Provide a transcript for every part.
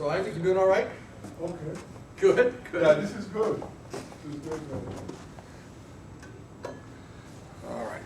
So Isaac, you doing all right? Okay. Good, good. Yeah, this is good. This is good, man. All right.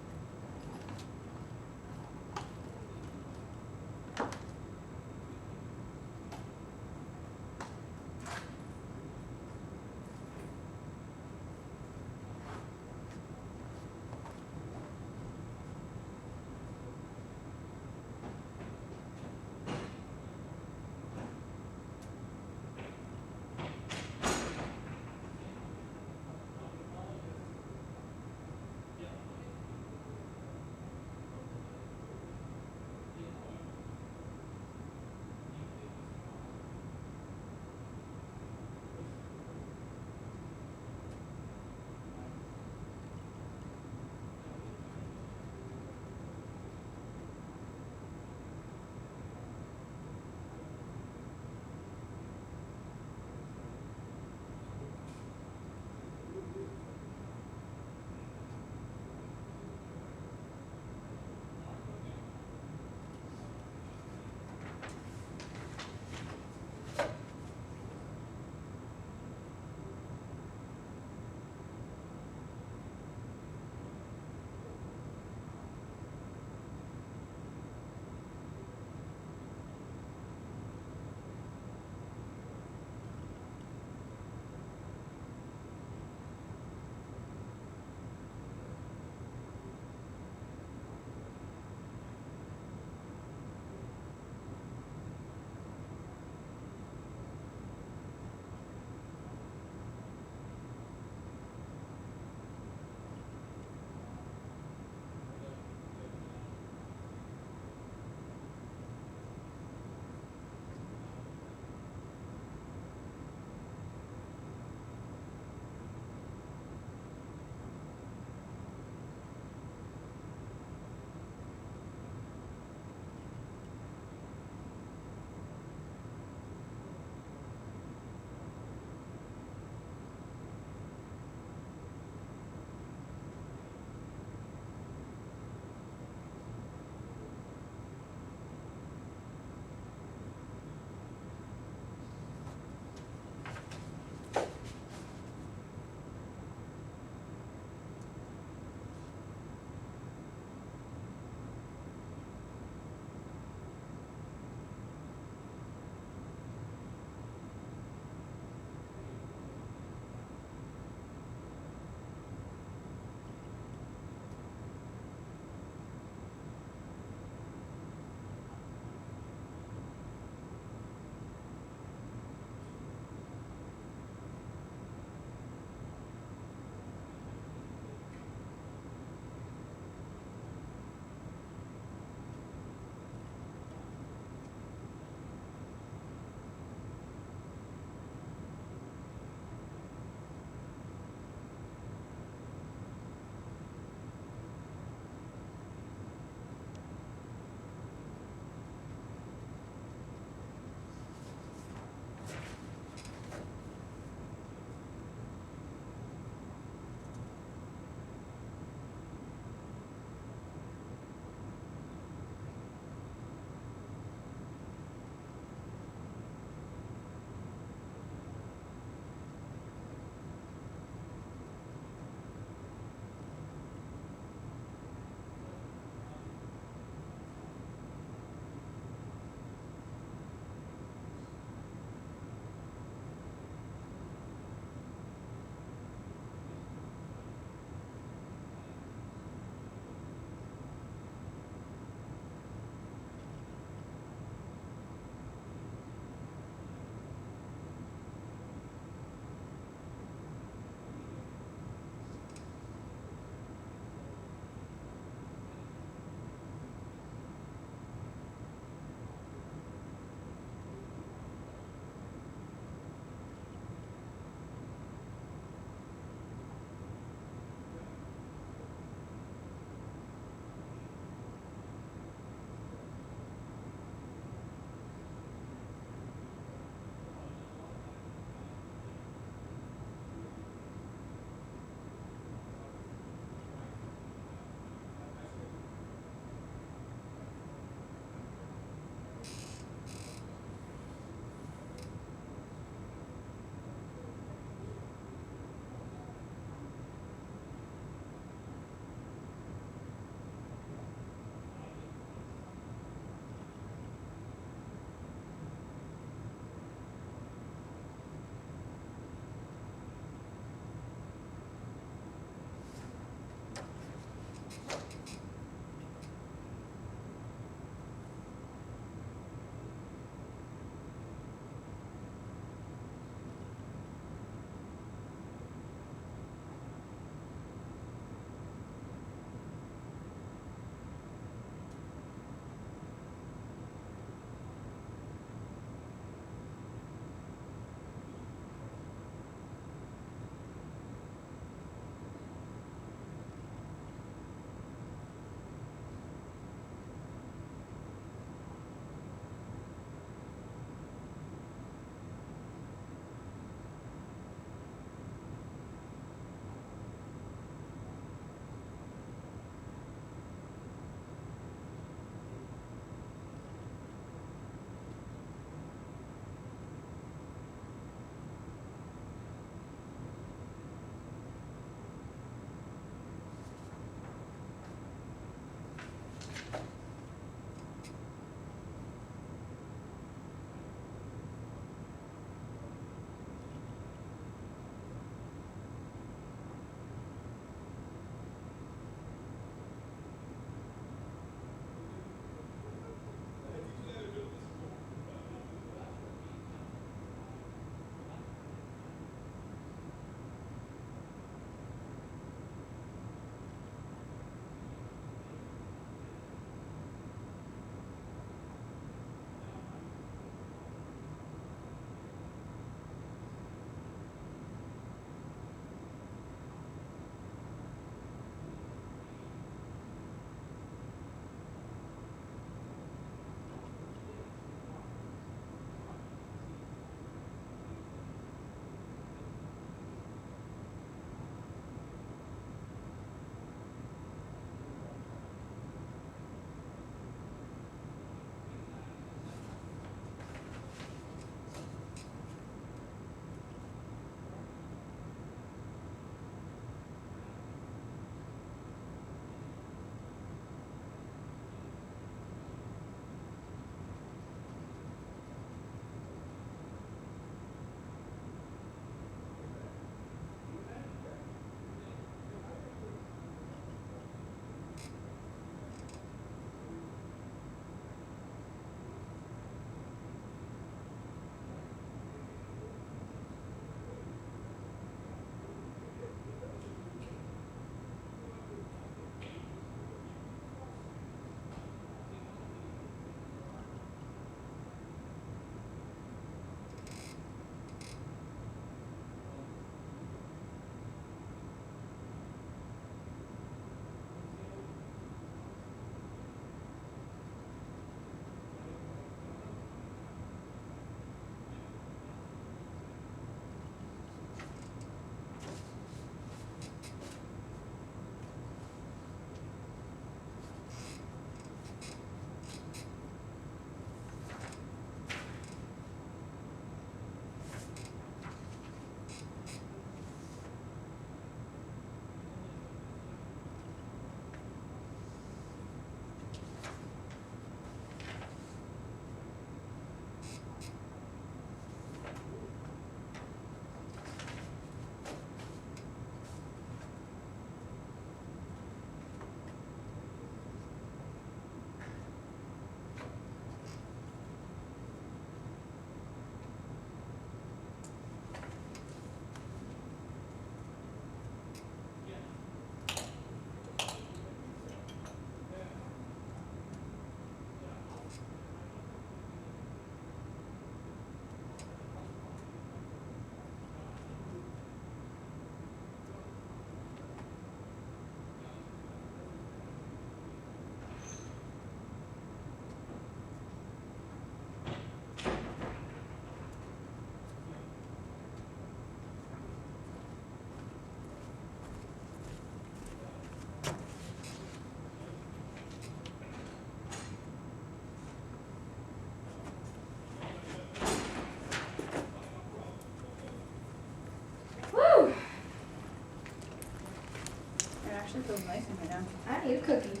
actually feels nice in here now. I need a cookie.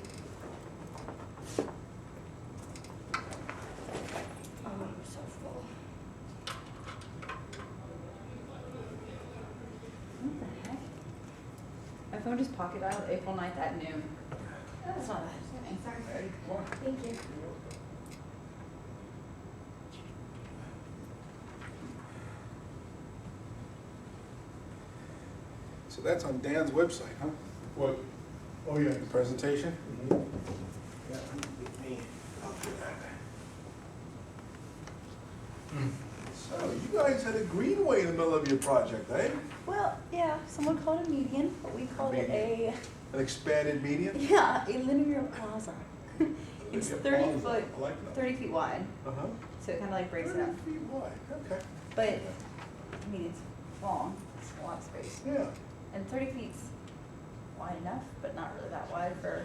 Oh, I'm so full. What the heck? My phone just pocket dialed April 9th at noon. That's not bad. Sorry. Thank you. So that's on Dan's website, huh? What? Oh, yeah. The presentation? Mhm. Yeah, me. I'll do that. So you guys had a greenway in the middle of your project, eh? Well, yeah, someone called it a median, but we called it a, An expanded median? yeah, a linear plaza. It's Linear 30 plaza. foot, I like that. 30 feet wide, Uh-huh. so it kind of like breaks it 30 up. feet wide, okay. But, I mean, it's long, it's a lot of space. Yeah. And 30 feet's wide enough, but not really that wide for,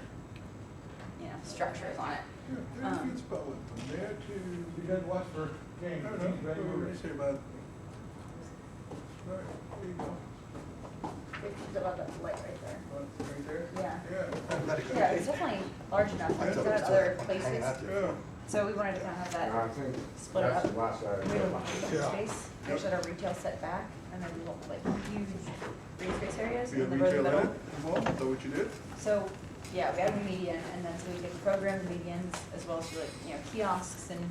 you know, structures on it. Yeah, 30 feet's about what, from there to, You guys watch for games. I don't know, what did I say about? All right, there you go. It's about that light right there. Right there? Yeah. Yeah. Yeah, it's definitely large enough. I We've thought it got was other like places, hanging out there. Yeah. so we wanted to kind of have that think split it up. the last side. We don't want to Yeah. space, there's that our retail set back, and then we want like huge green space areas So you in have the road in retail the in middle. it as well, is that what you did? So, yeah, we have a median, and then so we take the program medians, as well as do like, you know, kiosks and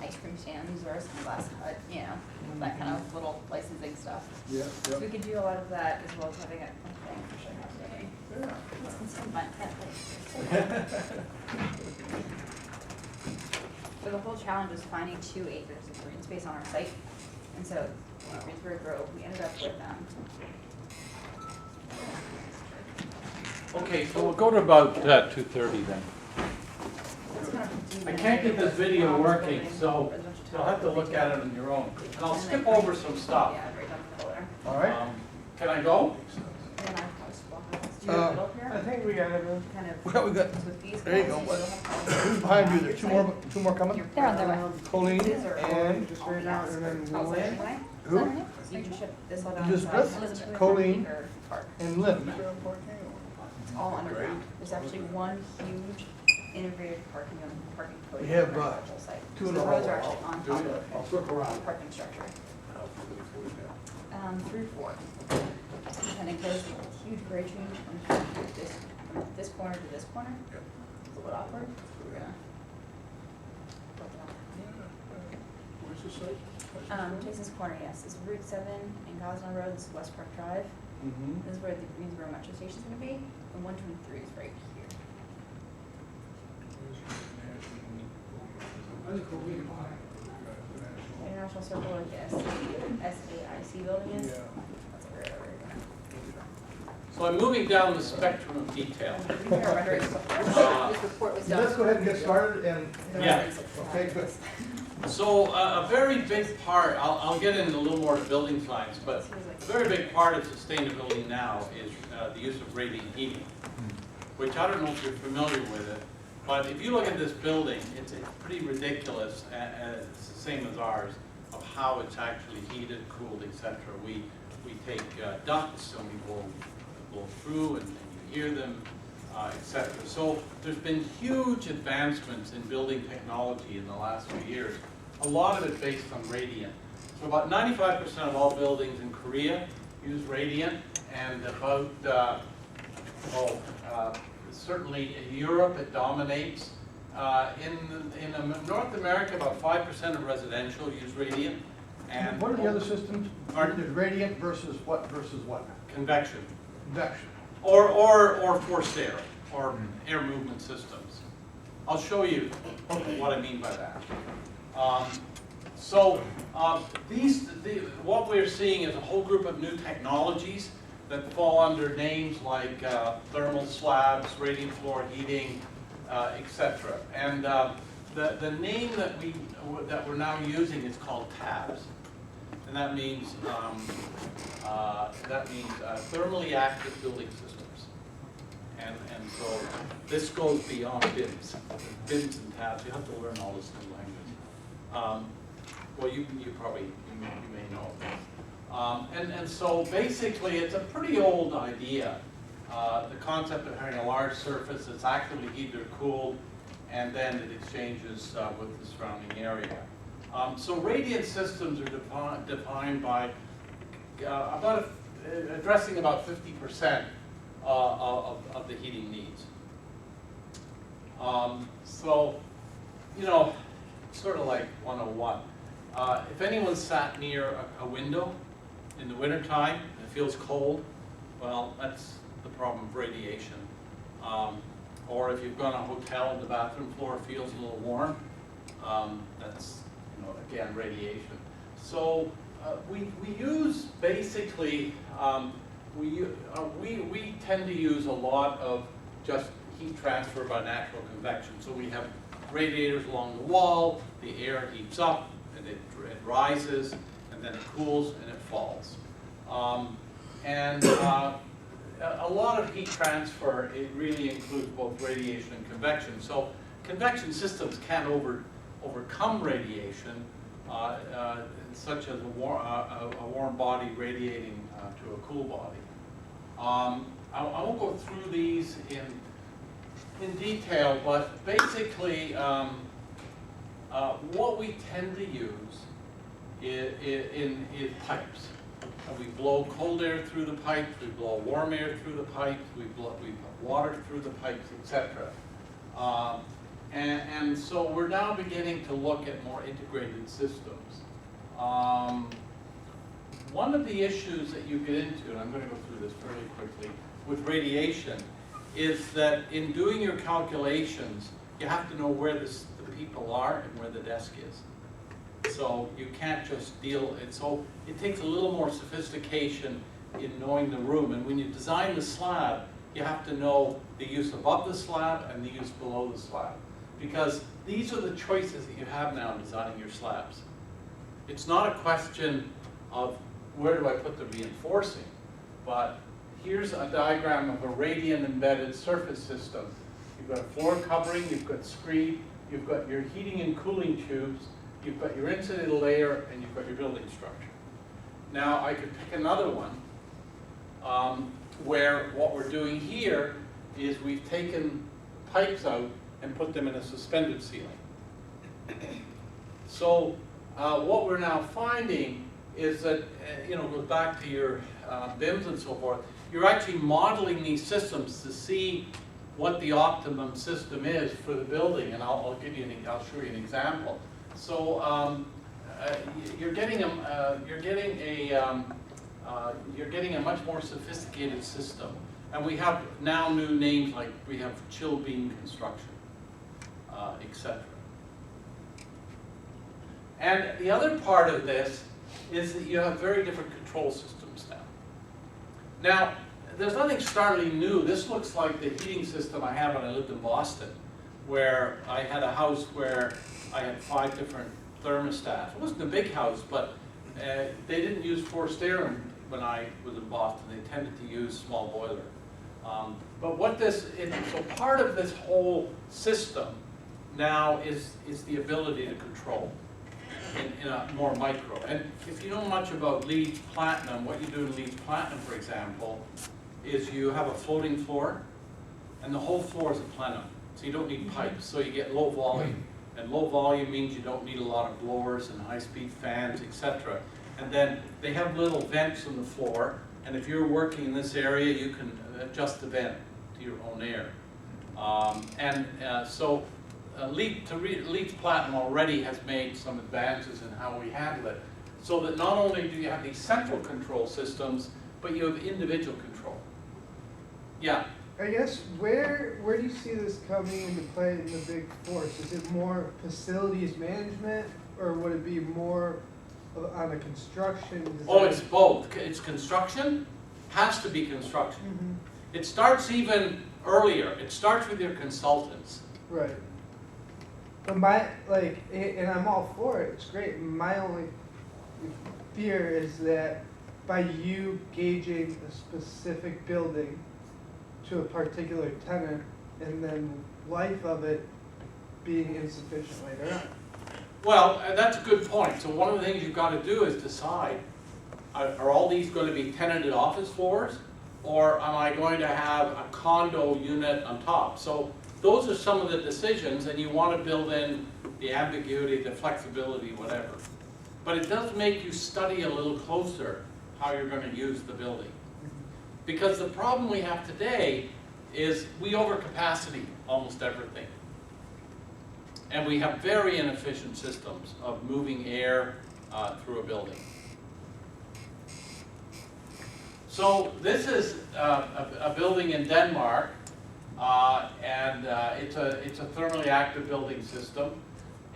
ice cream stands or some glass hut, you know, that kind of little licensing stuff. Yeah, So we could do a lot of that, as well as having a thing, which I have today. Yeah. It's in my pet So the whole challenge is finding 2 acres of green space on our site, and so in Greensboro Grove, we ended up with Okay, so we'll go to about 2:30 then. it's kind of I can't get this video working, so you'll have to look at it on your own. And I'll skip over some stuff. Yeah, right down the middle there. All right. Can I go? And then I was walking, do you have a middle here? I think we got it. Kind of. Well, we got, With these there you guys, go. you'll have to- who's behind you? There's two more coming? They're on their way. Colleen These are all and Just on right the now, and then outskirts. we'll Outside land. anyway. Who? So you can ship this all down. Elizabeth, south. Elizabeth, Colleen, or Park. and Lynn. It's all underground. There's actually one huge integrated parking code. We have, for the whole site. two in So a the roads row. are actually on Do top we? of I'll circle the around. parking structure. 3 or 4. And it goes with a huge grade change from this corner to this corner. Yep. It's a little awkward. We're gonna build it up. Where's the site? Jason's Corner, yes, this is Route 7 in Gosnell Road, this is West Park Drive. Mm-hmm. This is where the Greensboro Metro Station's gonna be, and 123 is right here. International Circle, like the SAIC building is. Yeah. That's right over here. So I'm moving down the spectrum of detail. You can render it before this report was done. Let's go ahead and get started and, Yeah. okay, good. So a very big part, I'll get into a little more of the building science, but a very big part of sustainability now is the use of radiant heating, which I don't know if you're familiar with it, but if you look at this building, it's pretty ridiculous, it's the same as ours, of how it's actually heated, cooled, etc. We take ducts and we blow through and you hear them, etc. So there's been huge advancements in building technology in the last few years. A lot of it based on radiant. So about 95% of all buildings in Korea use radiant, and about, certainly in Europe it dominates. In North America, about 5% of residential use radiant. And What are the other systems? Pardon? There's radiant versus what? convection. Convection. Or forced air, or air movement systems. I'll show you what I mean by that. What we're seeing is a whole group of new technologies that fall under names like thermal slabs, radiant floor heating, etc. And the name that we're now using is called TABS, and that means thermally active building systems. And so this goes beyond BIMs. BIMs and tabs, you have to learn all this new language. Well, you may know. And so basically it's a pretty old idea The concept of having a large surface that's actively heated or cooled, and then it exchanges with the surrounding area. So radiant systems are defined by addressing about 50% of the heating needs. So, you know, sort of like 101. If anyone sat near a window in the wintertime and it feels cold, well, that's the problem of radiation. Or if you've gone to a hotel and the bathroom floor feels a little warm, that's, you know, again, radiation. So we use basically, we tend to use a lot of just heat transfer by natural convection. So we have radiators along the wall, the air heats up, and it rises, and then it cools, and it falls. A lot of heat transfer, it really includes both radiation and convection. So convection systems can overcome radiation, such as a warm body radiating to a cool body. I won't go through these in detail, but basically what we tend to use is pipes. We blow cold air through the pipes, we blow warm air through the pipes, we put water through the pipes, etc. And so we're now beginning to look at more integrated systems. One of the issues that you get into, and I'm going to go through this fairly quickly, with radiation, is that in doing your calculations, you have to know where the people are and where the desk is. So you can't just deal, so it takes a little more sophistication in knowing the room. And when you design the slab, you have to know the use above the slab and the use below the slab. Because these are the choices that you have now in designing your slabs. It's not a question of where do I put the reinforcing, but here's a diagram of a radiant embedded surface system. You've got a floor covering, you've got screed, you've got your heating and cooling tubes, you've got your insulated layer, and you've got your building structure. Now I could pick another one where what we're doing here is we've taken pipes out and put them in a suspended ceiling. So what we're now finding is that, you know, goes back to your BIMs and so forth, you're actually modeling these systems to see what the optimum system is for the building, and I'll show you an example. So you're getting a much more sophisticated system, and we have now new names like we have chill beam construction, etc. And the other part of this is that you have very different control systems now. Now, there's nothing startling new. This looks like the heating system I had when I lived in Boston, where I had a house where I had 5 different thermostats. It wasn't a big house, but they didn't use forced air when I was in Boston. They tended to use small boiler. But what this is, so part of this whole system now is the ability to control in a more micro. And if you know much about Leeds Platinum, what you do in Leeds Platinum, for example, is you have a floating floor, and the whole floor is a plenum. So you don't need pipes, so you get low volume. And low volume means you don't need a lot of blowers and high-speed fans, etc. And then they have little vents on the floor, and if you're working in this area, you can adjust the vent to your own air. Leeds Platinum already has made some advances in how we handle it, so that not only do you have these central control systems, but you have individual control. Yeah? I guess, where do you see this coming into play in the big force? Is it more facilities management, or would it be more on a construction design? Oh, it's both. It's construction, has to be construction. Mm-hmm. It starts even earlier. It starts with your consultants. Right. But and I'm all for it, it's great. My only fear is that by you gauging a specific building to a particular tenant, and then life of it being insufficient later on. Well, that's a good point. So one of the things you've got to do is decide, are all these going to be tenanted office floors, or am I going to have a condo unit on top? So those are some of the decisions, and you want to build in the ambiguity, the flexibility, whatever. But it does make you study a little closer how you're going to use the building. Because the problem we have today is we overcapacity almost everything. And we have very inefficient systems of moving air through a building. So this is a building in Denmark, and it's a thermally active building system.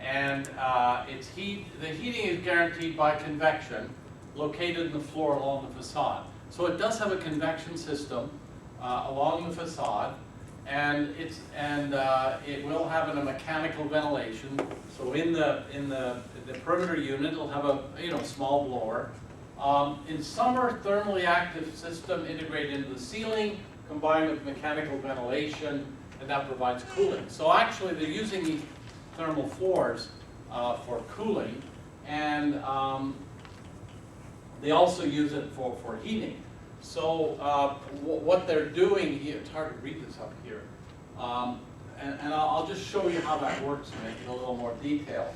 And the heating is guaranteed by convection, located in the floor along the facade. So it does have a convection system along the facade, and it will have a mechanical ventilation. So in the perimeter unit, it'll have a small blower. In summer, thermally active system integrated into the ceiling, combined with mechanical ventilation, and that provides cooling. So actually, they're using these thermal floors for cooling, and they also use it for heating. So what they're doing here, it's hard to read this up here, and I'll just show you how that works in a little more detail.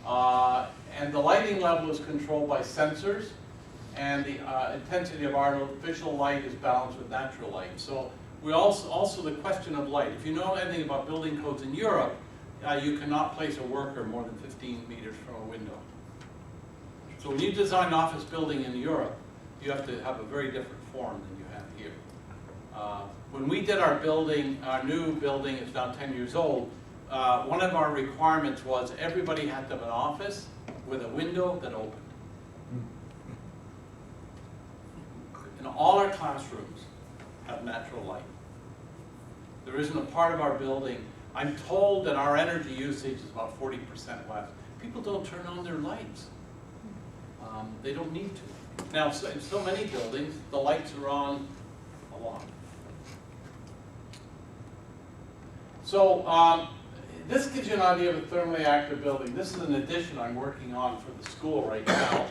And the lighting level is controlled by sensors, and the intensity of artificial light is balanced with natural light. So we also the question of light. If you know anything about building codes in Europe, you cannot place a worker more than 15 meters from a window. So when you design an office building in Europe, you have to have a very different form than you have here. When we did our building, our new building is now 10 years old, one of our requirements was everybody had to have an office with a window that opened. And all our classrooms have natural light. There isn't a part of our building. I'm told that our energy usage is about 40% less. People don't turn on their lights. They don't need to. Now, in so many buildings, the lights are on a lot. So this gives you an idea of a thermally active building. This is an addition I'm working on for the school right now.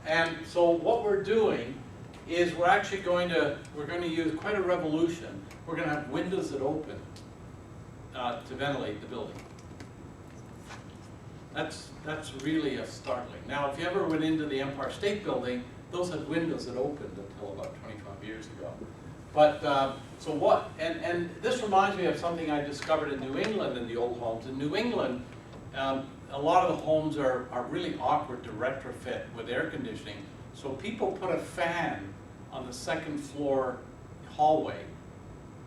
And so what we're doing is we're actually going to use quite a revolution. We're going to have windows that open to ventilate the building. That's really startling. Now, if you ever went into the Empire State Building, those had windows that opened until about 25 years ago. But so what? And this reminds me of something I discovered in New England in the old homes. In New England, a lot of the homes are really awkward to retrofit with air conditioning. So people put a fan on the second floor hallway,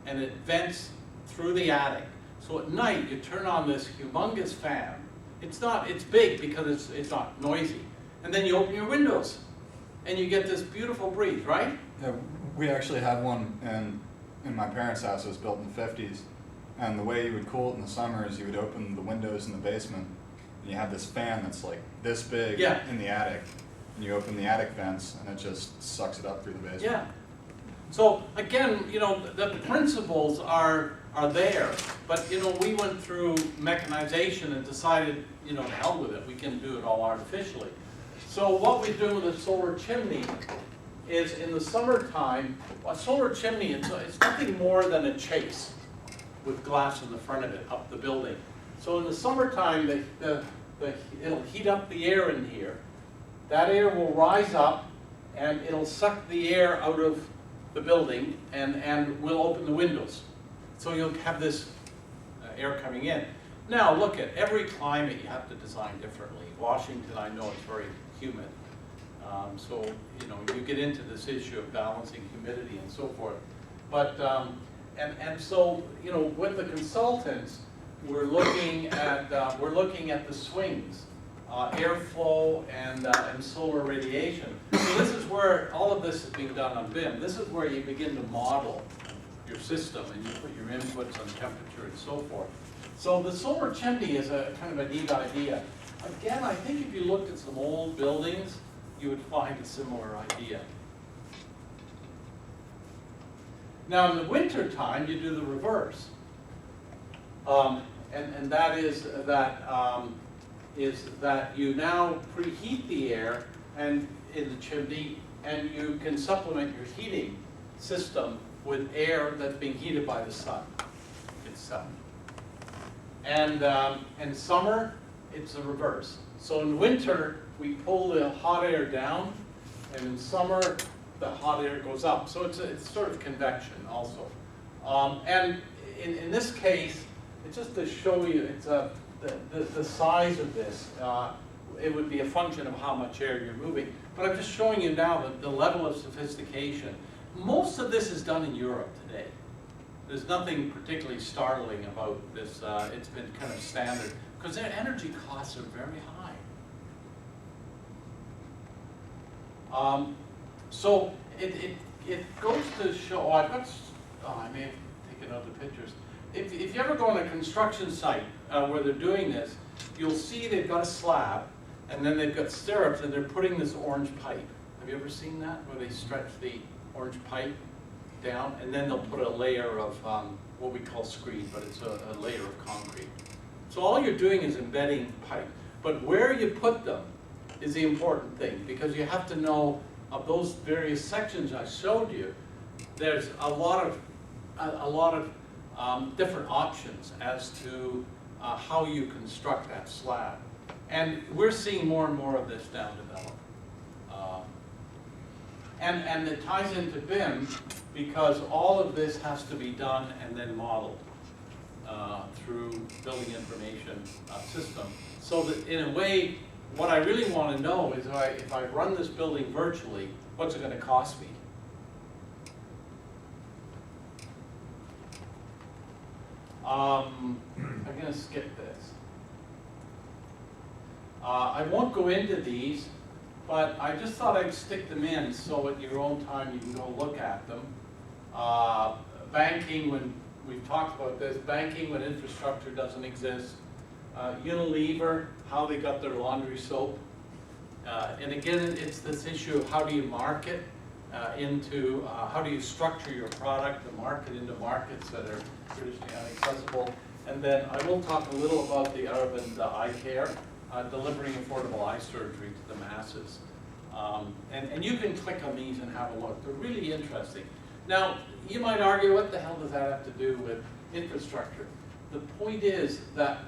and it vents through the attic. So at night, you turn on this humongous fan. It's big because it's not noisy. And then you open your windows, and you get this beautiful breeze, right? Yeah, we actually had one in my parents' house. It was built in the 50s. And the way you would cool it in the summer is you would open the windows in the basement, and you have this fan that's like this big in the attic. And you open the attic vents, and it just sucks it up through the basement. Yeah. So again, the principles are there, but we went through mechanization and decided, to hell with it. We can do it all artificially. So what we do with a solar chimney is in the summertime, a solar chimney, it's nothing more than a chase with glass in the front of it up the building. So in the summertime, it'll heat up the air in here. That air will rise up, and it'll suck the air out of the building, and we'll open the windows. So you'll have this air coming in. Now look at every climate you have to design differently. Washington, I know it's very humid. So you get into this issue of balancing humidity and so forth. But so with the consultants, we're looking at the swings, airflow and solar radiation. So this is where all of this is being done on BIM. This is where you begin to model your system, and you put your inputs on temperature and so forth. So the solar chimney is a kind of a neat idea. Again, I think if you looked at some old buildings, you would find a similar idea. Now in the winter time, you do the reverse. And that is that you now preheat the air and in the chimney, and you can supplement your heating system with air that's being heated by the sun itself. And in summer, it's the reverse. So in winter, we pull the hot air down, and in summer, the hot air goes up. So it's sort of convection also. And in this case, it's just to show you, it's the size of this. It would be a function of how much air you're moving. But I'm just showing you now the level of sophistication. Most of this is done in Europe today. There's nothing particularly startling about this. It's been kind of standard because their energy costs are very high. So it goes to show, I may have taken other pictures. If you ever go on a construction site where they're doing this, you'll see they've got a slab, and then they've got stirrups, and they're putting this orange pipe. Have you ever seen that, where they stretch the orange pipe down, and then they'll put a layer of what we call screed, but it's a layer of concrete. So all you're doing is embedding pipe. But where you put them is the important thing, because you have to know of those various sections I showed you, there's a lot of different options as to how you construct that slab. And we're seeing more and more of this now develop. And it ties into BIM because all of this has to be done and then modeled through building information system. So that in a way, what I really want to know is if I run this building virtually, what's it going to cost me? I'm going to skip this. I won't go into these, but I just thought I'd stick them in so at your own time you can go look at them. Banking, when we've talked about this, banking when infrastructure doesn't exist. Unilever, how they got their laundry soap. And again, it's this issue of how do you market into, how do you structure your product to market into markets that are traditionally inaccessible. And then I will talk a little about the Aravind Eye Care, delivering affordable eye surgery to the masses. And you can click on these and have a look. They're really interesting. Now, you might argue, what the hell does that have to do with infrastructure? The point is that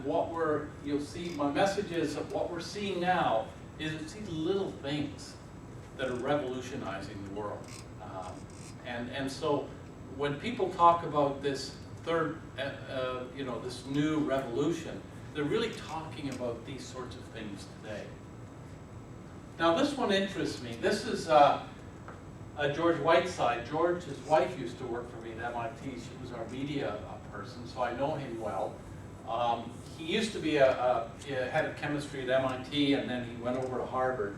you'll see, my message is that what we're seeing now is it's these little things that are revolutionizing the world. And so when people talk about this this new revolution, they're really talking about these sorts of things today. Now this one interests me. This is George Whiteside. George's wife used to work for me at MIT. She was our media person, so I know him well. He used to be a head of chemistry at MIT, and then he went over to Harvard.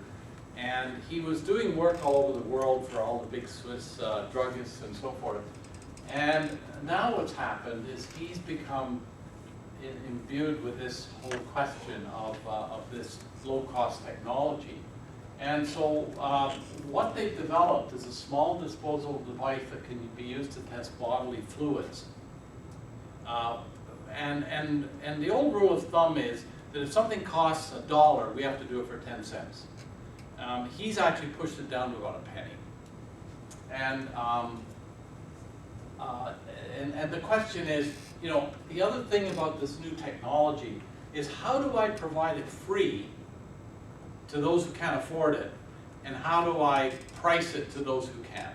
And he was doing work all over the world for all the big Swiss druggists and so forth. And now what's happened is he's become imbued with this whole question of this low-cost technology. And so what they've developed is a small disposable device that can be used to test bodily fluids. And the old rule of thumb is that if something costs $1, we have to do it for 10 cents. He's actually pushed it down to about a penny. And the question is, the other thing about this new technology is how do I provide it free to those who can't afford it, and how do I price it to those who can?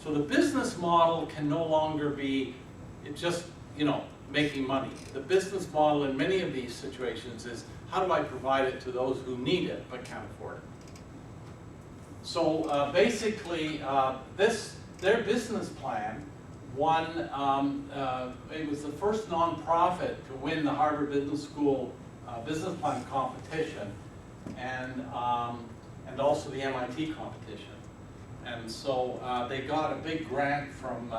So the business model can no longer be just, making money. The business model in many of these situations is how do I provide it to those who need it but can't afford it? So basically, their business plan won, it was the first nonprofit to win the Harvard Business School business plan competition, and also the MIT competition. And so they got a big grant from,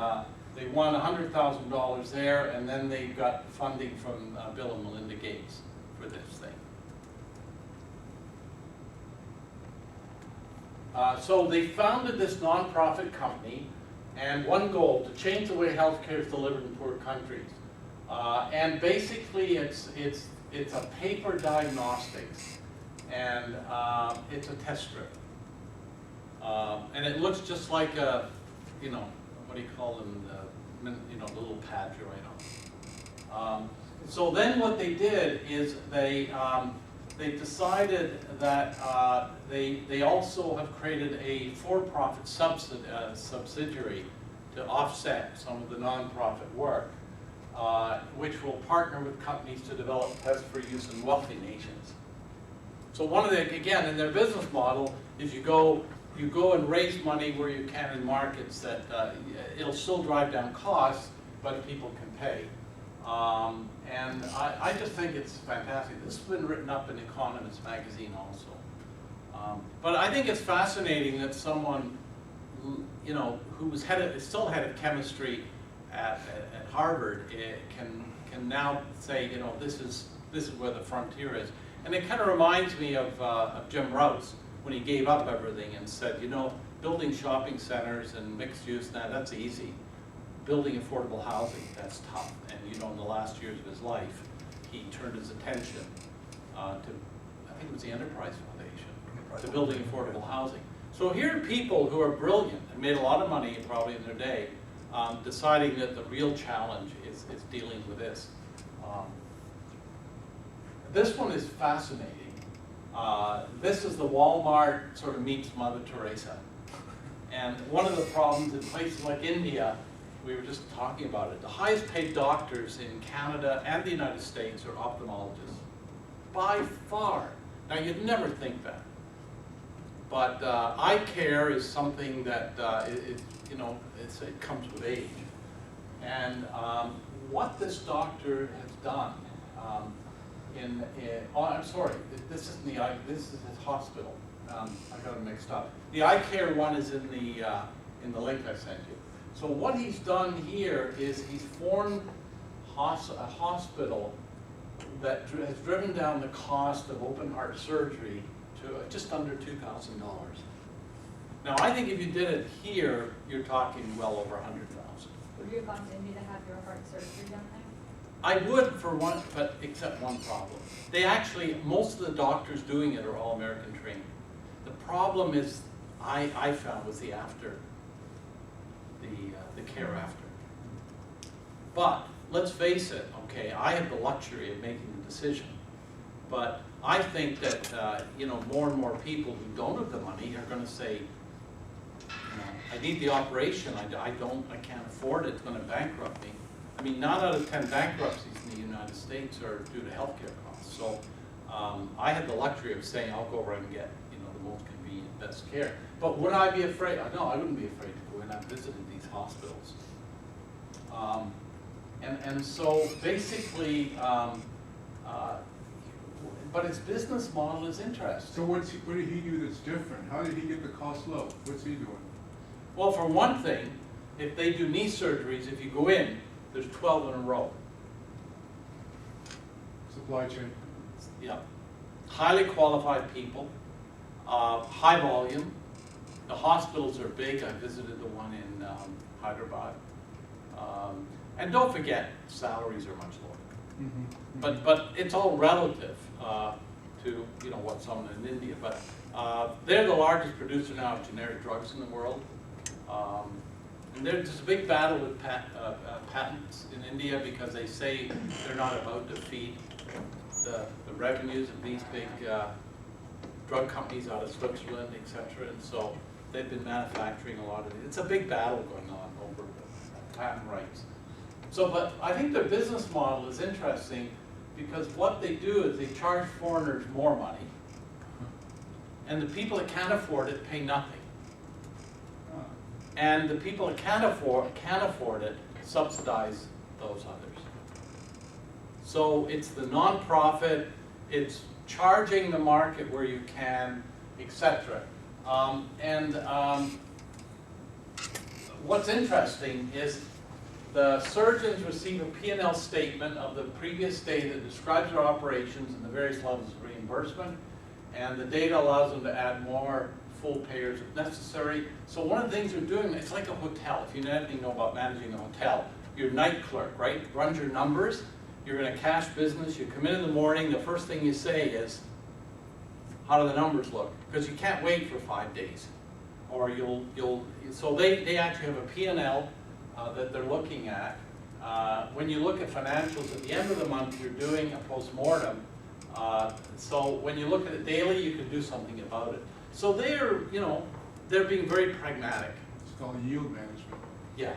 they won $100,000 there, and then they got funding from Bill and Melinda Gates for this thing. So they founded this nonprofit company, and one goal, to change the way healthcare is delivered in poor countries. And basically it's a paper diagnostics, and it's a test strip. And it looks just like a you know, what do you call them, the little pads you write on. So then what they did is they decided that they also have created a for-profit subsidiary to offset some of the nonprofit work, which will partner with companies to develop tests for use in wealthy nations. So one of the, again, in their business model is you go and raise money where you can in markets that it'll still drive down costs, but people can pay. And I just think it's fantastic. This has been written up in Economist magazine also. But I think it's fascinating that someone, you know, who was still head of chemistry at Harvard can now say, you know, this is where the frontier is. And it kind of reminds me of Jim Rouse when he gave up everything and said, you know, building shopping centers and mixed use, that's easy. Building affordable housing, that's tough. And you know, in the last years of his life, he turned his attention to, I think it was the Enterprise Foundation, to building affordable housing. So here are people who are brilliant and made a lot of money probably in their day, deciding that the real challenge is dealing with this. This one is fascinating. This is the Walmart sort of meets Mother Teresa. And one of the problems in places like India, we were just talking about it, the highest paid doctors in Canada and the United States are ophthalmologists, by far. Now you'd never think that. But eye care is something that, you know, it comes with age. And what this doctor has done, oh, I'm sorry, this isn't the eye, this is his hospital. I got it mixed up. The eye care one is in the link I sent you. So what he's done here is he's formed a hospital that has driven down the cost of open heart surgery to just under $2,000. Now I think if you did it here, you're talking well over $100,000. Would you have gone to India to have your heart surgery done there? I would for one, but except one problem. They actually, most of the doctors doing it are all American trained. The problem is, I found, was the after, the care after. But let's face it, okay, I have the luxury of making the decision. But I think that you know, more and more people who don't have the money are going to say, you know, I need the operation. I can't afford it. It's going to bankrupt me. I mean, 9 out of 10 bankruptcies in the United States are due to healthcare costs. So I had the luxury of saying, I'll go over and get, you know, the most convenient, best care. But would I be afraid? No, I wouldn't be afraid to go in. I've visited these hospitals. And so basically, but his business model is interesting. So what did he do that's different? How did he get the cost low? What's he doing? Well, for one thing, if they do knee surgeries, if you go in, there's 12 in a row. Supply chain. Yeah. Highly qualified people, high volume. The hospitals are big. I visited the one in Hyderabad. And don't forget, salaries are much lower. Mm-hmm. But it's all relative to, you know, what's on in India. But they're the largest producer now of generic drugs in the world. And there's a big battle with patents in India because they say they're not about to feed the revenues of these big drug companies out of Switzerland, etc. And so they've been manufacturing a lot of it. It's a big battle going on over the patent rights. So, but I think their business model is interesting because what they do is they charge foreigners more money, and the people that can't afford it pay nothing. And the people that can't afford it subsidize those others. So it's the nonprofit, it's charging the market where you can, etc. What's interesting is the surgeons receive a P&L statement of the previous day that describes their operations and the various levels of reimbursement, and the data allows them to add more full payers if necessary. So one of the things they're doing, it's like a hotel. If you know anything about managing a hotel, your night clerk, right, runs your numbers. You're in a cash business. You come in the morning. The first thing you say is, how do the numbers look? Because you can't wait for 5 days. or so they actually have a P&L that they're looking at. When you look at financials, at the end of the month, you're doing a postmortem. So when you look at it daily, you can do something about it. So they're being very pragmatic. It's called yield management. Yeah.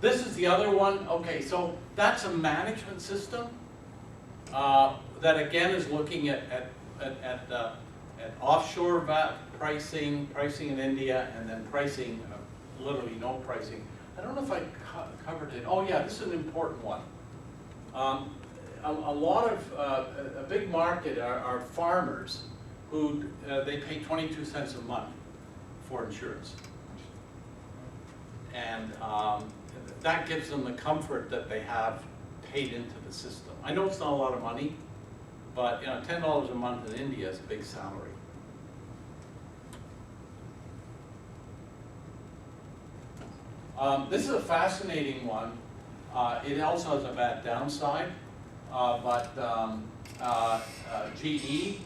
This is the other one. Okay, so that's a management system that again is looking at offshore pricing in India, and then pricing, literally no pricing. I don't know if I covered it. Oh yeah, this is an important one. A lot of, a big market are farmers who, they pay 22 cents a month for insurance. And that gives them the comfort that they have paid into the system. I know it's not a lot of money, but $10 a month in India is a big salary. This is a fascinating one. It also has a bad downside, but GE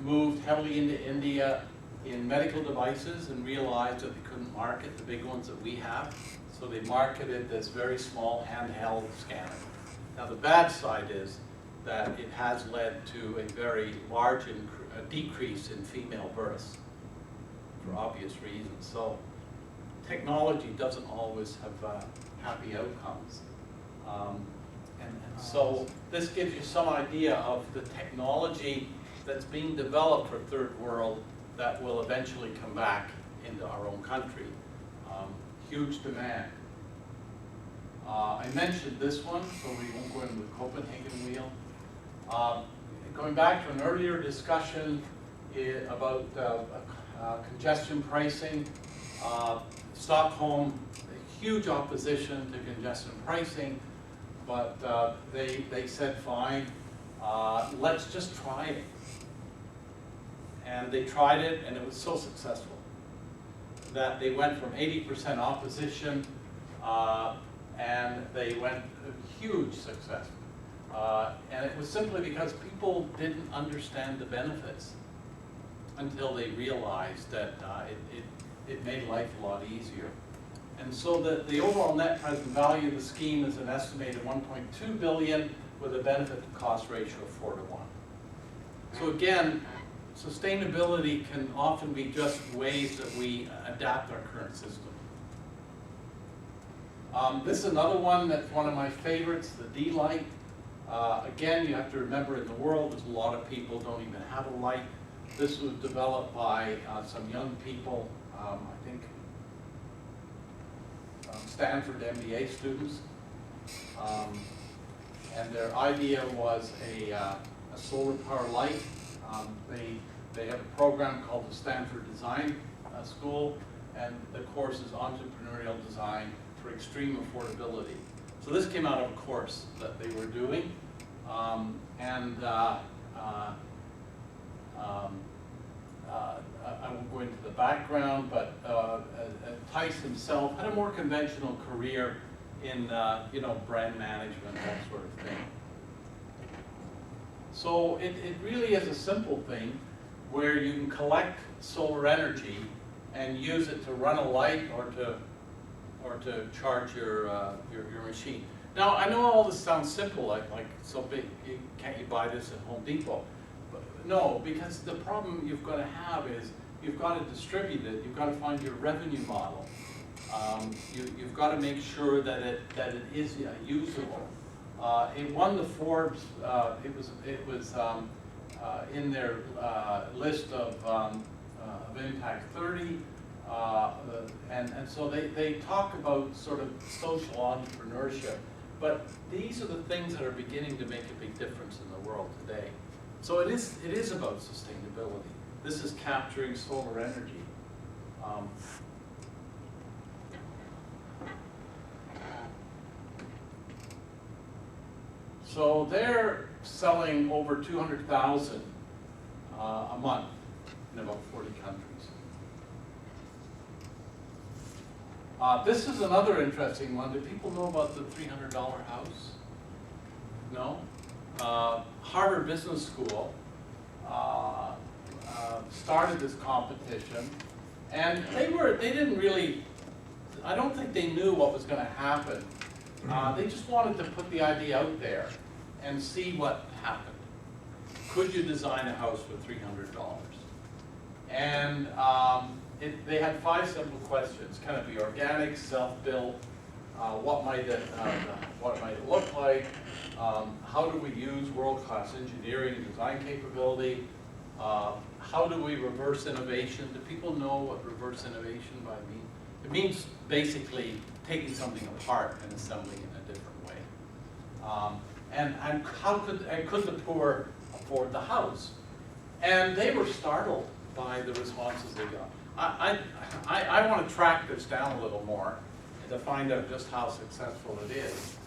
moved heavily into India in medical devices and realized that they couldn't market the big ones that we have. So they marketed this very small handheld scanner. Now the bad side is that it has led to a very large decrease in female births for obvious reasons. So technology doesn't always have happy outcomes. And so this gives you some idea of the technology that's being developed for third world that will eventually come back into our own country. Huge demand. I mentioned this one, so we won't go into the Copenhagen wheel. Going back to an earlier discussion about congestion pricing, Stockholm, a huge opposition to congestion pricing, but they said, fine, let's just try it. And they tried it, and it was so successful that they went from 80% opposition, and they went a huge success. And it was simply because people didn't understand the benefits until they realized that it made life a lot easier. And so the overall net present value of the scheme is an estimated $1.2 billion with a benefit to cost ratio of 4 to 1. So again, sustainability can often be just ways that we adapt our current system. This is another one that's one of my favorites, the D-light. Again, you have to remember in the world, there's a lot of people don't even have a light. This was developed by some young people, I think Stanford MBA students. And their idea was a solar power light. They have a program called the Stanford Design School, and the course is entrepreneurial design for extreme affordability. So this came out of a course that they were doing, I won't go into the background, but Tice himself had a more conventional career in brand management, that sort of thing. So it really is a simple thing where you can collect solar energy and use it to run a light or to charge your machine. Now I know all this sounds simple, like so big. Can't you buy this at Home Depot? But no, because the problem you've got to have is you've got to distribute it. You've got to find your revenue model. You've got to make sure that it is usable. It won the Forbes. It was in their list of Impact 30, and so they talk about sort of social entrepreneurship. But these are the things that are beginning to make a big difference in the world today. So it is about sustainability. This is capturing solar energy. So they're selling over 200,000 a month in about 40 countries. This is another interesting one. Do people know about the $300 house? No? Harvard Business School started this competition, and they didn't really, I don't think they knew what was going to happen. They just wanted to put the idea out there and see what happened. Could you design a house for $300? And they had 5 simple questions. Can it be organic, self-built? What might it look like? How do we use world-class engineering and design capability? How do we reverse innovation? Do people know what reverse innovation means? It means basically taking something apart and assembling it in a different way. And could the poor afford the house? And they were startled by the responses they got. I want to track this down a little more to find out just how successful it is.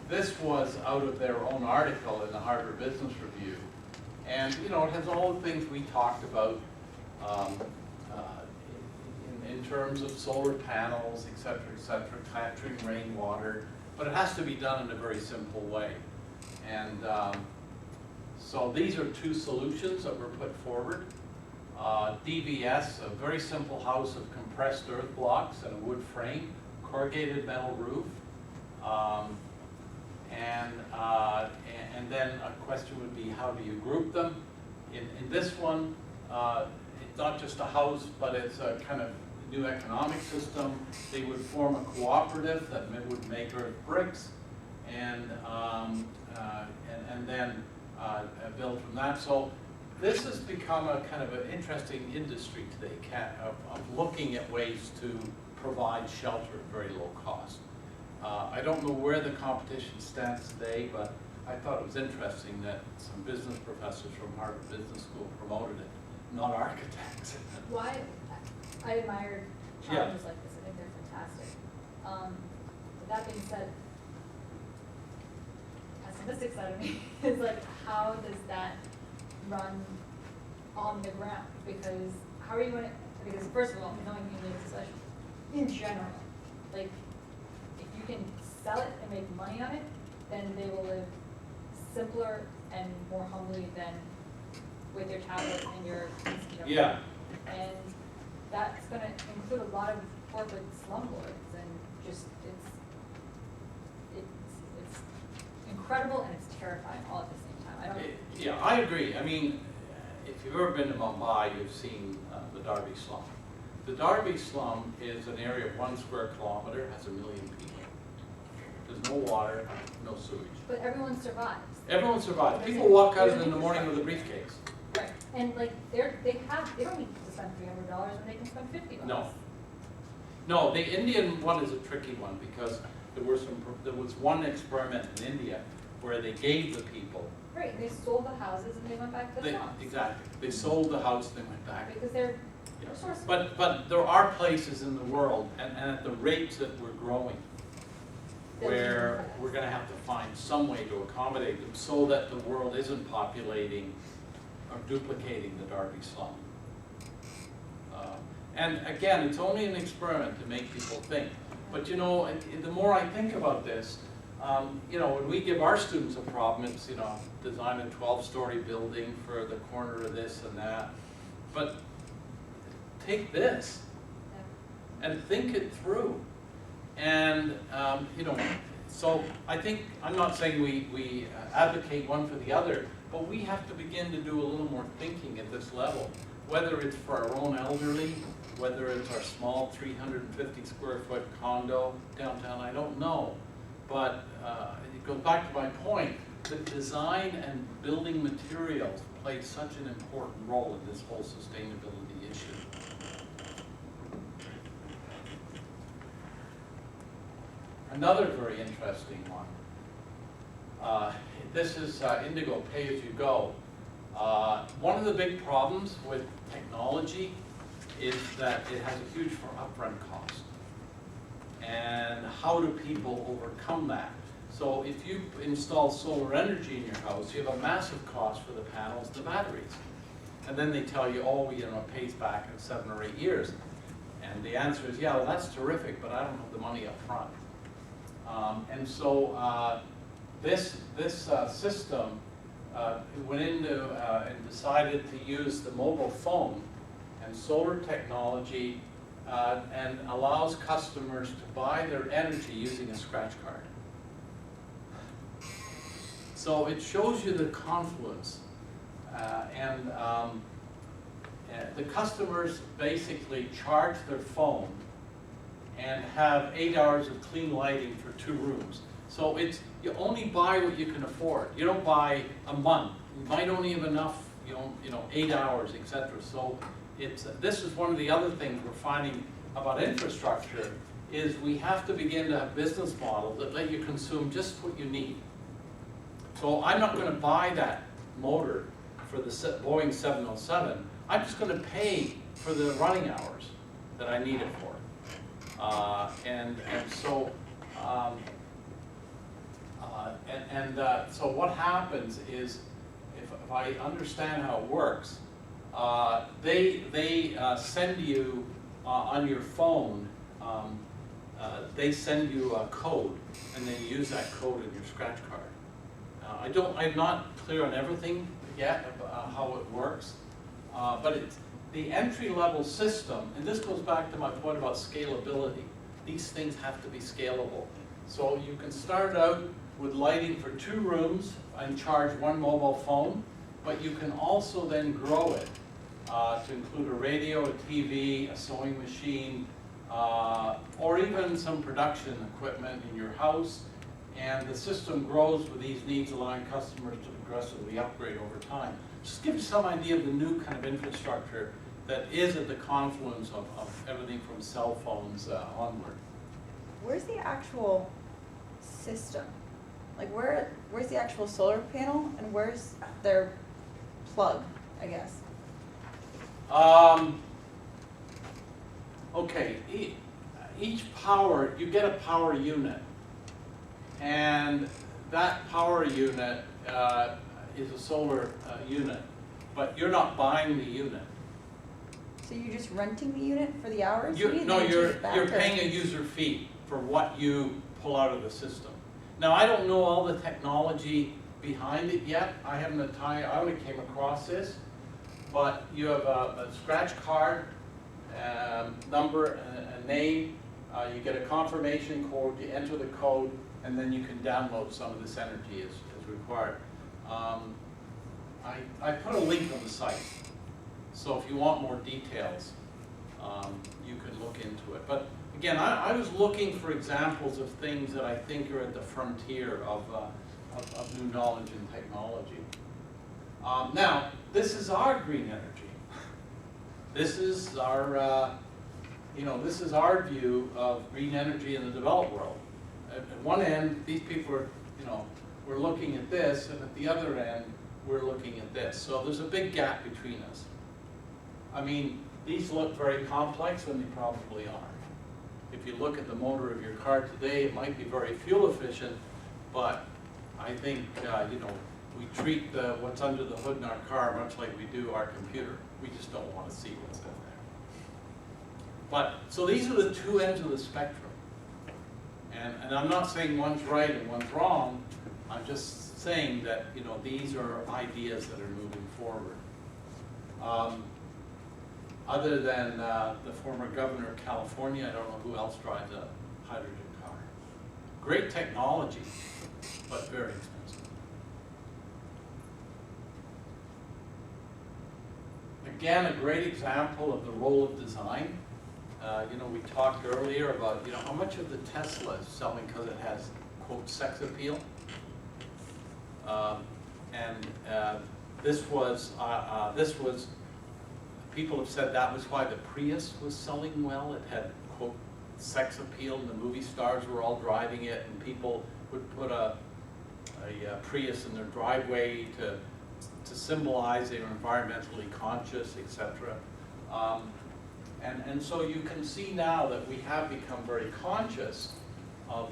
This was out of their own article in the Harvard Business Review. And it has all the things we talked about in terms of solar panels, et cetera, capturing rainwater. But it has to be done in a very simple way. And so these are 2 solutions that were put forward. DVS, a very simple house of compressed earth blocks and a wood frame, corrugated metal roof. And then a question would be, how do you group them? In this one, it's not just a house, but it's a kind of new economic system. They would form a cooperative that would make earth bricks, and then build from that. So this has become a kind of an interesting industry today, of looking at ways to provide shelter at very low cost. I don't know where the competition stands today, but I thought it was interesting that some business professors from Harvard Business School promoted it, not architects. Why? I admire challenges like this. I think they're fantastic. With that being said, the pessimistic side of me is like, how does that run on the ground? Because how are you going to? Because first of all, knowing unions, especially in general, like if you can sell it and make money on it, then they will live simpler and more humbly than with your tablet and your Yeah. And that's going to include a lot of work with slumlords, and just it's incredible and it's terrifying all at the same time. Yeah, I agree. I mean, if you've ever been to Mumbai, you've seen the Derby slum. The Derby slum is an area of 1 square kilometer, has 1 million people. There's no water, no sewage. But everyone survives. Everyone survives. People walk out in the morning with a briefcase. Right, and like they don't need to spend $300 when they can spend $50. No, the Indian one is a tricky one because there was one experiment in India where they gave the people. Right, they sold the houses and they went back to the slums. Exactly. They sold the house, they went back. Because they're resourceful. But there are places in the world, and at the rates that we're growing, where we're going to have to find some way to accommodate them so that the world isn't populating or duplicating the Derby slum. And again, it's only an experiment to make people think. But the more I think about this, when we give our students a problem, it's, design a 12-story building for the corner of this and that. But take this and think it through. And, so I think, I'm not saying we advocate one for the other, but we have to begin to do a little more thinking at this level, whether it's for our own elderly, whether it's our small 350 square foot condo downtown, I don't know. But it goes back to my point, that design and building materials play such an important role in this whole sustainability issue. Another very interesting one. This is Indigo Pay-As-You-Go. One of the big problems with technology is that it has a huge upfront cost. And how do people overcome that? So if you install solar energy in your house, you have a massive cost for the panels, the batteries. And then they tell you, oh, it pays back in 7 or 8 years. And the answer is, yeah, well, that's terrific, but I don't have the money up front. And so this system went into and decided to use the mobile phone and solar technology and allows customers to buy their energy using a scratch card. So it shows you the confluence. The customers basically charge their phone and have 8 hours of clean lighting for 2 rooms. So it's, you only buy what you can afford. You don't buy a month. You might only have enough, you know, 8 hours, etc. So it's, this is one of the other things we're finding about infrastructure is we have to begin to have business models that let you consume just what you need. So I'm not going to buy that motor for the Boeing 707. I'm just going to pay for the running hours that I need it for. So what happens is, if I understand how it works, they send you on your phone. They send you a code, and then you use that code in your scratch card. I'm not clear on everything yet about how it works, but it's the entry-level system, and this goes back to my point about scalability. These things have to be scalable. So you can start out with lighting for 2 rooms and charge 1 mobile phone, but you can also then grow it to include a radio, a TV, a sewing machine, or even some production equipment in your house. And the system grows with these needs, allowing customers to progressively upgrade over time. Just give you some idea of the new kind of infrastructure that is at the confluence of everything from cell phones onward. Where's the actual system? Like where's the actual solar panel and where's their plug, I guess? Okay, each power, you get a power unit. And that power unit is a solar unit, but you're not buying the unit. So you're just renting the unit for the hours? You're paying a user fee for what you pull out of the system. Now, I don't know all the technology behind it yet. I only came across this, but you have a scratch card, number, a name. You get a confirmation code. You enter the code, and then you can download some of this energy as required. I put a link on the site, so if you want more details, you can look into it. But again, I was looking for examples of things that I think are at the frontier of new knowledge and technology. Now, this is our green energy. This is our, this is our view of green energy in the developed world. At one end, these people are, we're looking at this, and at the other end, we're looking at this. So there's a big gap between us. I mean, these look very complex, and they probably are. If you look at the motor of your car today, it might be very fuel efficient, but I think, we treat what's under the hood in our car much like we do our computer. We just don't want to see what's in there. But, so these are the 2 ends of the spectrum. And I'm not saying one's right and one's wrong. I'm just saying that, these are ideas that are moving forward. Other than the former governor of California, I don't know who else drives a hydrogen car. Great technology, but very expensive. Again, a great example of the role of design. We talked earlier about, how much of the Tesla is selling because it has, quote, sex appeal. This was, people have said that was why the Prius was selling well. It had, quote, sex appeal, and the movie stars were all driving it, and people would put a Prius in their driveway to symbolize they were environmentally conscious, etc. And so you can see now that we have become very conscious of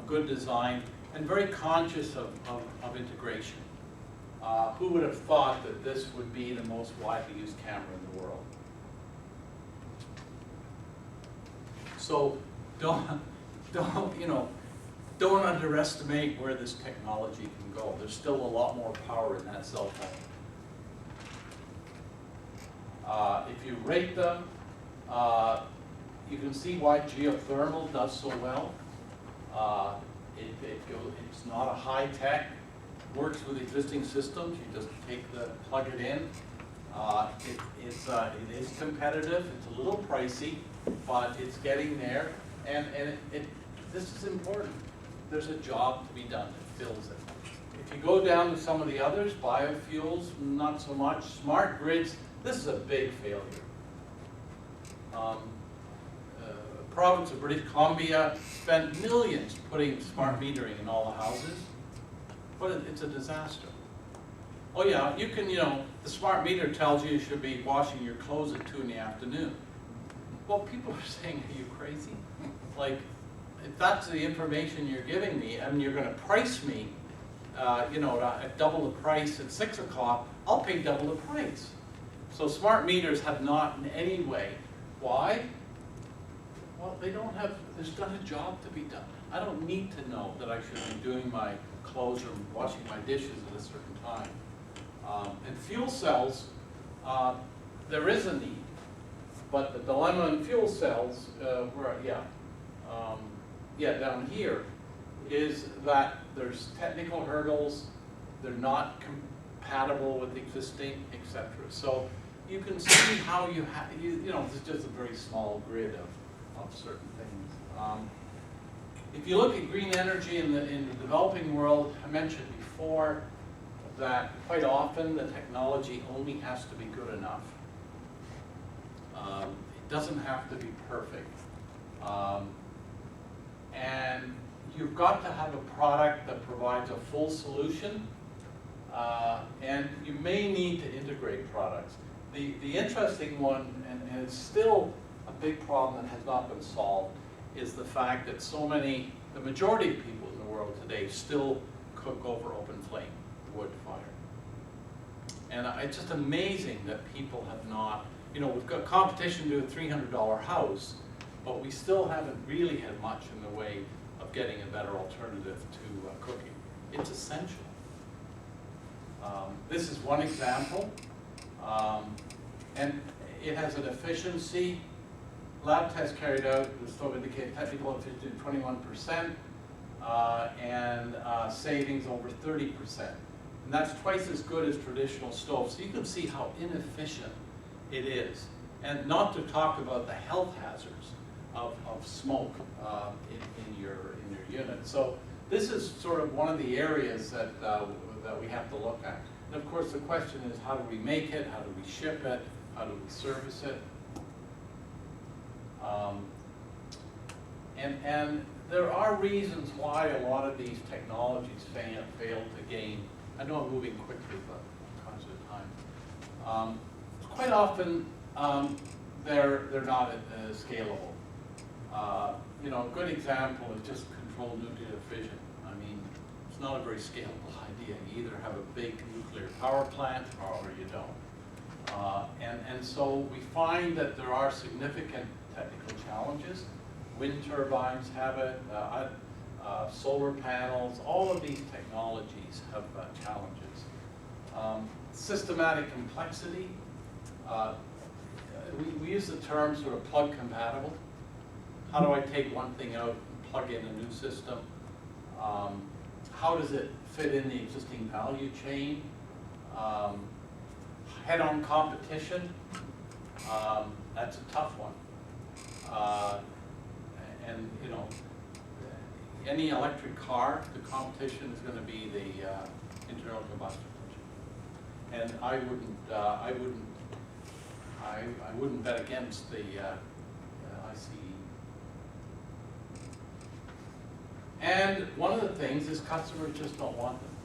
good design and very conscious of integration. Who would have thought that this would be the most widely used camera in the world? So don't don't underestimate where this technology can go. There's still a lot more power in that cell phone. If you rate them, you can see why geothermal does so well. It's not a high tech, works with existing systems. You just plug it in. It is competitive. It's a little pricey, but it's getting there. And this is important. There's a job to be done. It fills it. If you go down to some of the others, biofuels, not so much. Smart grids, this is a big failure. Province of British Columbia spent millions putting smart metering in all the houses, but it's a disaster. Oh yeah, you can, the smart meter tells you should be washing your clothes at 2 in the afternoon. Well, people are saying, are you crazy? Like, if that's the information you're giving me, and you're going to price me, at double the price at 6 o'clock, I'll pay double the price. So smart meters have not in any way. Why? Well, there's not a job to be done. I don't need to know that I should be doing my clothes or washing my dishes at a certain time. And fuel cells, there is a need. But the dilemma in fuel cells, down here, is that there's technical hurdles, they're not compatible with existing, etc. So you can see how this is just a very small grid of certain things. If you look at green energy in the developing world, I mentioned before that quite often the technology only has to be good enough. It doesn't have to be perfect. And you've got to have a product that provides a full solution, and you may need to integrate products. The interesting one, and it's still a big problem that has not been solved, is the fact that the majority of people in the world today still cook over open flame, wood fire. And it's just amazing that people have not, we've got competition to a $300 house, but we still haven't really had much in the way of getting a better alternative to cooking. It's essential. This is one example, and it has an efficiency. Lab test carried out, the stove indicated technical efficiency of 21%, and savings over 30%. And that's twice as good as traditional stoves. So you can see how inefficient it is. And not to talk about the health hazards of smoke in your unit. So this is sort of one of the areas that we have to look at. And of course the question is, how do we make it? How do we ship it? How do we service it? And there are reasons why a lot of these technologies fail to gain. I know I'm moving quickly, but I'm conscious of time. Quite often, they're not scalable. A good example is just controlled nuclear fission. I mean, it's not a very scalable idea. You either have a big nuclear power plant or you don't. And so we find that there are significant technical challenges. Wind turbines have it, solar panels, all of these technologies have challenges. Systematic complexity, we use the term sort of plug compatible. How do I take one thing out and plug in a new system? How does it fit in the existing value chain? Head-on competition, that's a tough one. And any electric car, the competition is going to be the internal combustion engine. And I wouldn't bet against the ICE. And one of the things is customers just don't want them.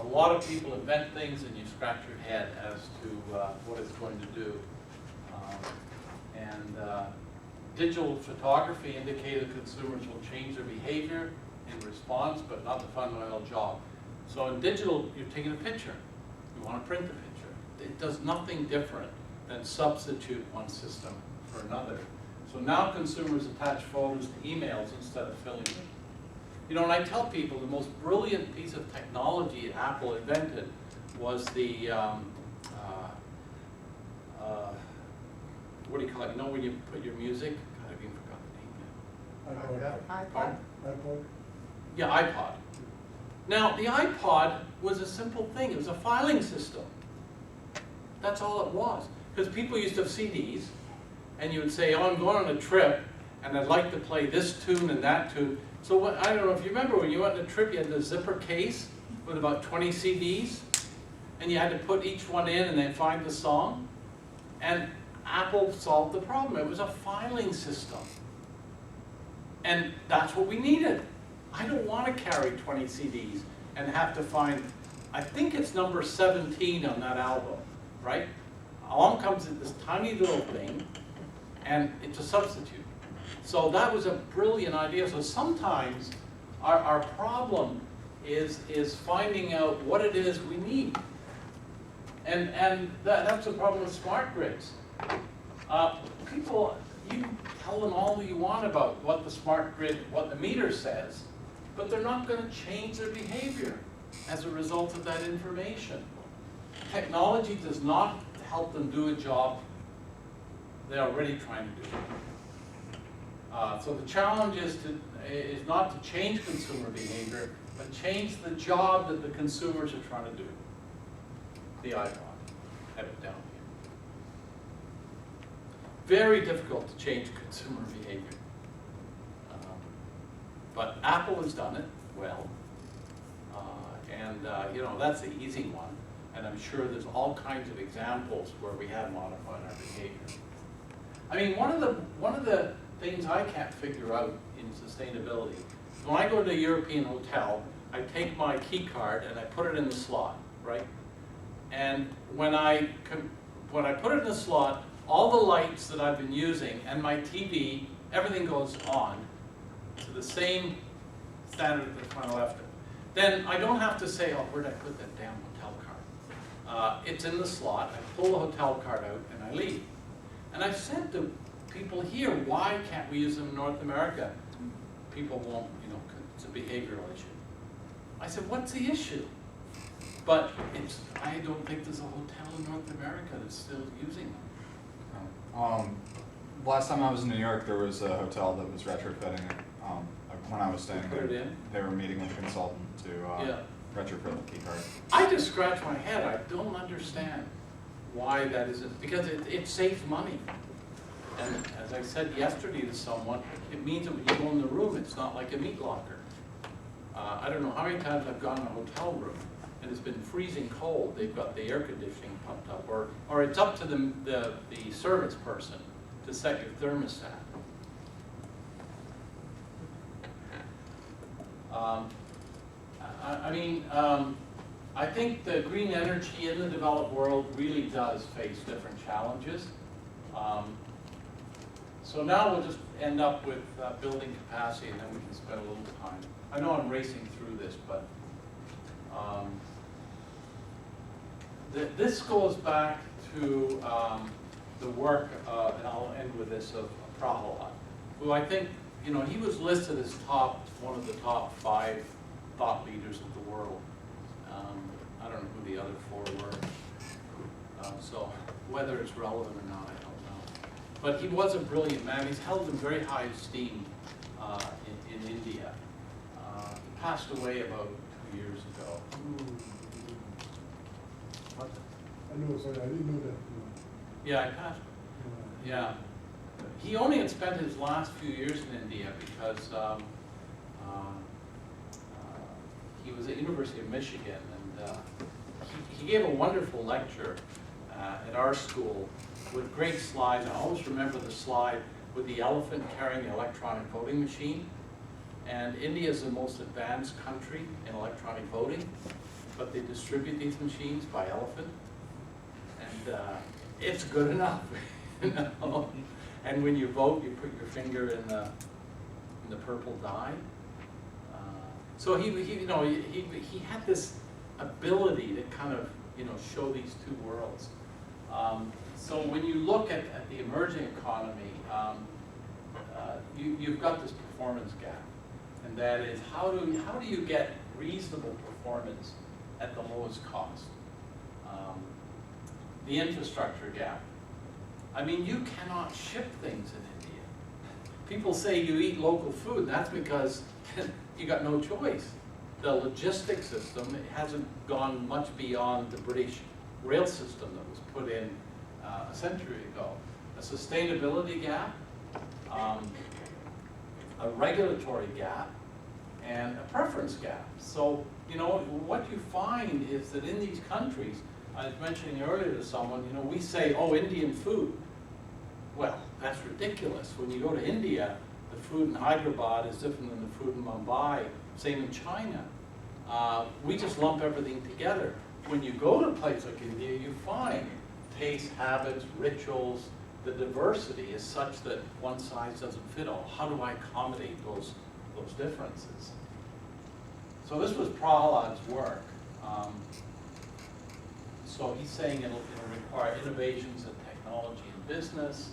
A lot of people invent things and you scratch your head as to what it's going to do. Digital photography indicated consumers will change their behavior in response, but not the fundamental job. So in digital, you're taking a picture. You want to print the picture. It does nothing different than substitute one system for another. So now consumers attach photos to emails instead of filling them. You know, and I tell people the most brilliant piece of technology Apple invented was the, what do you call it? You know when you put your music? God, I've even forgotten the name now. iPod. iPod? iPod. Yeah, iPod. Now, the iPod was a simple thing. It was a filing system. That's all it was. Because people used to have CDs, and you would say, oh, I'm going on a trip, and I'd like to play this tune and that tune. So what, I don't know if you remember when you went on a trip, you had the zipper case with about 20 CDs, and you had to put each one in and then find the song. And Apple solved the problem. It was a filing system. And that's what we needed. I don't want to carry 20 CDs and have to find, I think it's number 17 on that album, right? Along comes this tiny little thing, and it's a substitute. So that was a brilliant idea. So sometimes our problem is finding out what it is we need. And that's the problem with smart grids. People, you can tell them all you want about what the smart grid, what the meter says, but they're not going to change their behavior as a result of that information. Technology does not help them do a job they're already trying to do. So the challenge is not to change consumer behavior, but change the job that the consumers are trying to do. The iPod, have it down here. Very difficult to change consumer behavior. But Apple has done it well. You know, that's the easy one. And I'm sure there's all kinds of examples where we have modified our behavior. I mean, one of the things I can't figure out in sustainability, when I go to a European hotel, I take my key card and I put it in the slot, right? And when I put it in the slot, all the lights that I've been using and my TV, everything goes on to the same standard that's when I left it. Then I don't have to say, oh, where'd I put that damn hotel card? It's in the slot, I pull the hotel card out and I leave. And I've said to people here, why can't we use them in North America? People won't, you know, it's a behavioral issue. I said, what's the issue? But I don't think there's a hotel in North America that's still using them. Last time I was in New York, there was a hotel that was retrofitting it. When I was staying Put there, it in? they were meeting with a consultant to Yeah. retrofit the key card. I just scratch my head. I don't understand why that isn't, because it saves money. And as I said yesterday to someone, it means that when you go in the room, it's not like a meat locker. I don't know how many times I've gone in a hotel room and it's been freezing cold. They've got the air conditioning pumped up, or it's up to the service person to set your thermostat. I think the green energy in the developed world really does face different challenges. So now we'll just end up with building capacity, and then we can spend a little time. I know I'm racing through this, but this goes back to the work, and I'll end with this, of Prahalad, who I think, you know, he was listed as one of the top 5 thought leaders of the world. I don't know who the other 4 were. So whether it's relevant or not, I don't know. But he was a brilliant man. He's held in very high esteem in India. He passed away about 2 years ago. What? I know, sorry, I didn't know that. Yeah, he passed. Yeah. He only had spent his last few years in India because he was at University of Michigan, and he gave a wonderful lecture at our school with great slides. I always remember the slide with the elephant carrying the electronic voting machine. And India is the most advanced country in electronic voting, but they distribute these machines by elephant, and it's good enough. You know? And when you vote, you put your finger in the purple dye. So he had this ability to kind of, you know, show these 2 worlds. So when you look at the emerging economy, you've got this performance gap. And that is, how do you get reasonable performance at the lowest cost? The infrastructure gap. I mean, you cannot ship things in India. People say you eat local food, that's because you got no choice. The logistics system, it hasn't gone much beyond the British rail system that was put in a century ago. A sustainability gap, a regulatory gap, and a preference gap. So, you know, what you find is that in these countries, I was mentioning earlier to someone, you know, we say, oh, Indian food. Well, that's ridiculous. When you go to India, the food in Hyderabad is different than the food in Mumbai, same in China. We just lump everything together. When you go to a place like India, you find taste, habits, rituals, the diversity is such that one size doesn't fit all. How do I accommodate those differences? So this was Prahlad's work. So he's saying it'll require innovations in technology and business,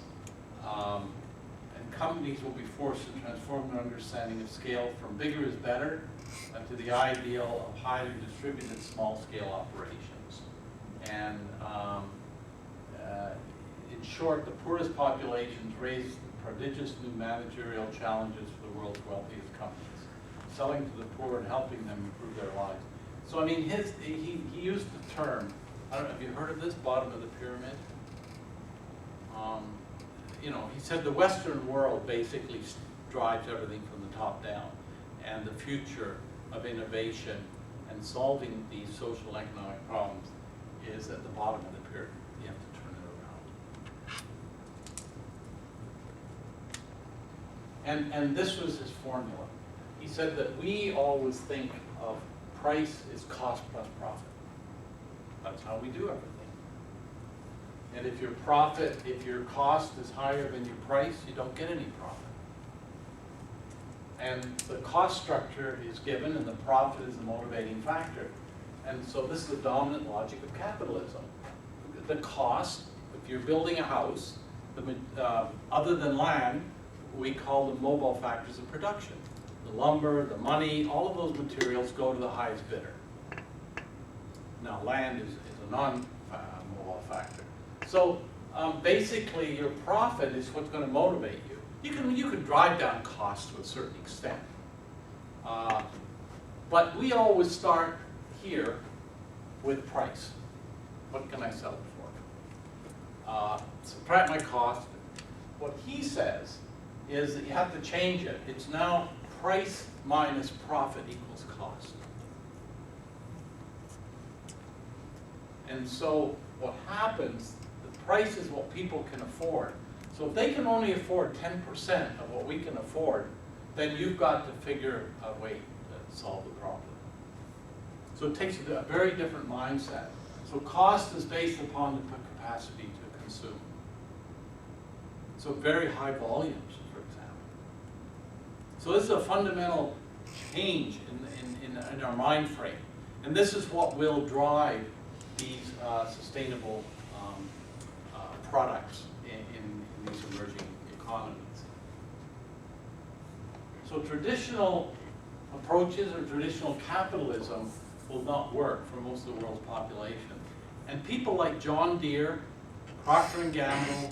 and companies will be forced to transform their understanding of scale from bigger is better to the ideal of highly distributed small-scale operations. And in short, the poorest populations raise prodigious new managerial challenges for the world's wealthiest companies, selling to the poor and helping them improve their lives. So I mean, he used the term, I don't know, have you heard of this, bottom of the pyramid? You know, he said the Western world basically drives everything from the top down, and the future of innovation and solving these social and economic problems is at the bottom of the pyramid. You have to turn it around. And this was his formula. He said that we always think of price as cost plus profit. That's how we do everything. And if your cost is higher than your price, you don't get any profit. And the cost structure is given and the profit is the motivating factor. And so this is the dominant logic of capitalism. The cost, if you're building a house, other than land, we call them mobile factors of production. The lumber, the money, all of those materials go to the highest bidder. Now land is a non-mobile factor. So basically your profit is what's going to motivate you. You can drive down costs to a certain extent. But we always start here with price. What can I sell it for? Subtract my cost. What he says is that you have to change it. It's now price minus profit equals cost. And so what happens, the price is what people can afford. So if they can only afford 10% of what we can afford, then you've got to figure a way to solve the problem. So it takes a very different mindset. So cost is based upon the capacity to consume. So very high volumes, for example. So this is a fundamental change in our mind frame. And this is what will drive these sustainable products in these emerging economies. So traditional approaches or traditional capitalism will not work for most of the world's population. And people like John Deere, Procter & Gamble,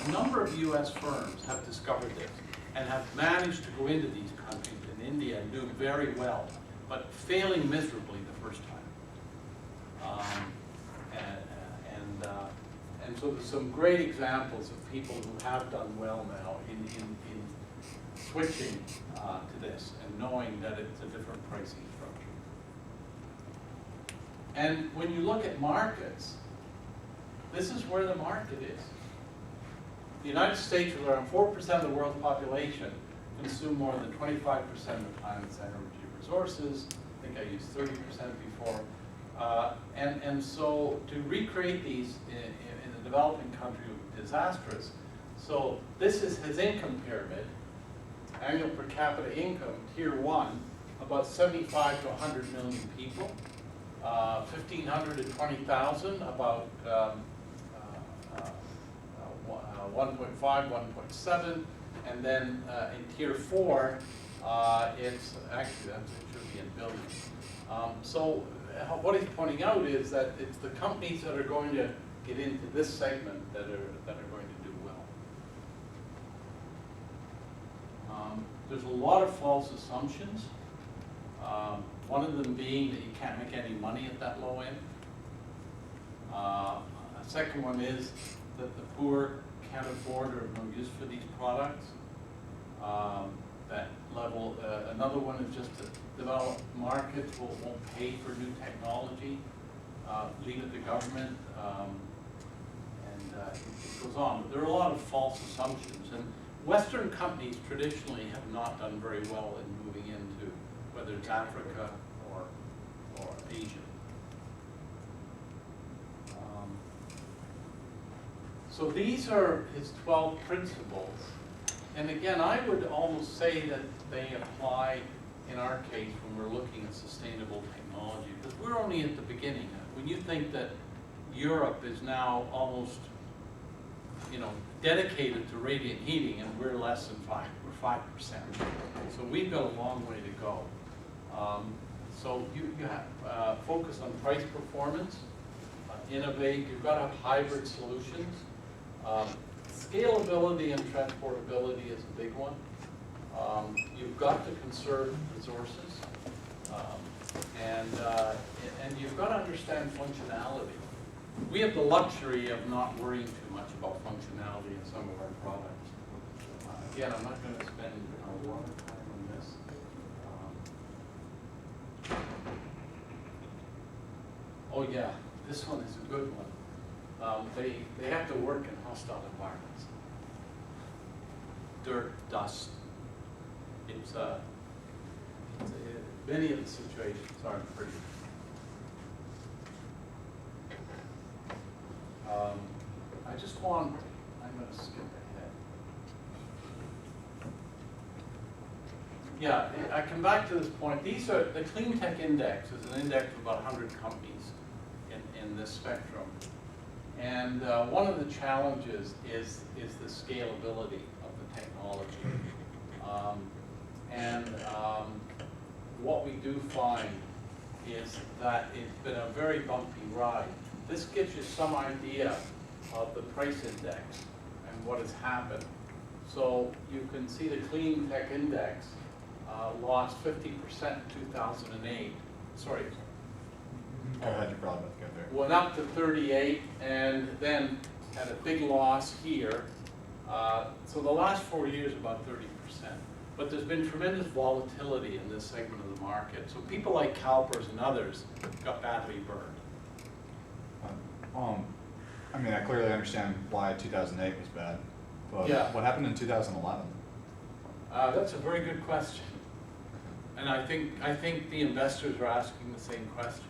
a number of US firms have discovered this and have managed to go into these countries in India and do very well, but failing miserably the first time. And so there's some great examples of people who have done well now in switching to this and knowing that it's a different pricing structure. And when you look at markets, this is where the market is. The United States, with around 4% of the world's population, consume more than 25% of the planet's energy resources. I think I used 30% before. And so to recreate these in the developing country would be disastrous. So this is his income pyramid, annual per capita income, tier 1, about 75 to 100 million people. 1,500 to 20,000, about 1.5, 1.7, And then in tier 4, it's actually, it should be in buildings. So what he's pointing out is that it's the companies that are going to get into this segment that are going to do well. There's a lot of false assumptions. One of them being that you can't make any money at that low end. A second one is that the poor can't afford or have no use for these products. That level. Another one is just that developed markets won't pay for new technology, leave it to government, and it goes on. But there are a lot of false assumptions, and Western companies traditionally have not done very well in moving into whether it's Africa or Asia. So these are his 12 principles. And again, I would almost say that they apply in our case when we're looking at sustainable technology, because we're only at the beginning. When you think that Europe is now almost, dedicated to radiant heating, and we're less than 5%. We're 5%. So we've got a long way to go. So you have focus on price performance, innovate. You've got to have hybrid solutions. Scalability and transportability is a big one. You've got to conserve resources, and you've got to understand functionality. We have the luxury of not worrying too much about functionality in some of our products. Again, I'm not going to spend a lot of time on this. Oh yeah, this one is a good one. They have to work in hostile environments. Dirt, dust. Many of the situations aren't pretty. I'm going to skip ahead. Yeah, I come back to this point. These are, the Clean Tech Index is an index of about 100 companies in this spectrum. And one of the challenges is the scalability of the technology. What we do find is that it's been a very bumpy ride. This gives you some idea of the price index and what has happened. So you can see the Clean Tech Index lost 50% in 2008. Sorry. Go ahead, you brought it together. Went up to 38 and then had a big loss here. So the last 4 years, about 30%. But there's been tremendous volatility in this segment of the market. So people like CalPERS and others got badly burned. I mean, I clearly understand why 2008 was bad, but Yeah. what happened in 2011? That's a very good question. And I think the investors are asking the same question.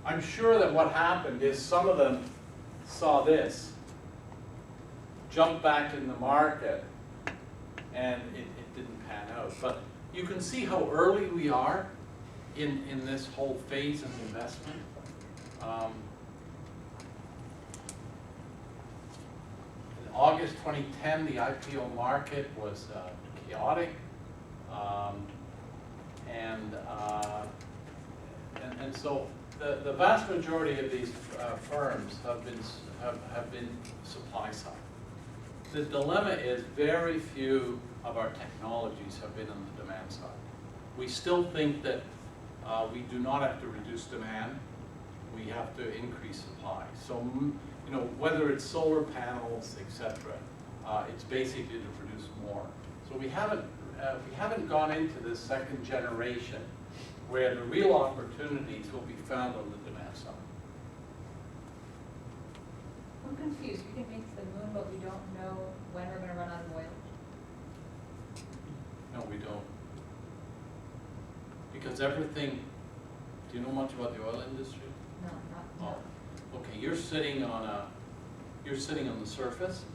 I'm sure that what happened is some of them saw this, jumped back in the market, and it didn't pan out. But you can see how early we are in this whole phase of investment. In August 2010, the IPO market was chaotic, and so the vast majority of these firms have been supply side. The dilemma is very few of our technologies have been on the demand side. We still think that we do not have to reduce demand, we have to increase supply. So, whether it's solar panels, etc., it's basically to produce more. So we haven't gone into this second generation where the real opportunities will be found on the demand side. I'm confused. We can make the moon, but we don't know when we're going to run out of oil. No, we don't. Because everything, do you know much about the oil industry? No, not. Oh, okay. You're sitting on the surface,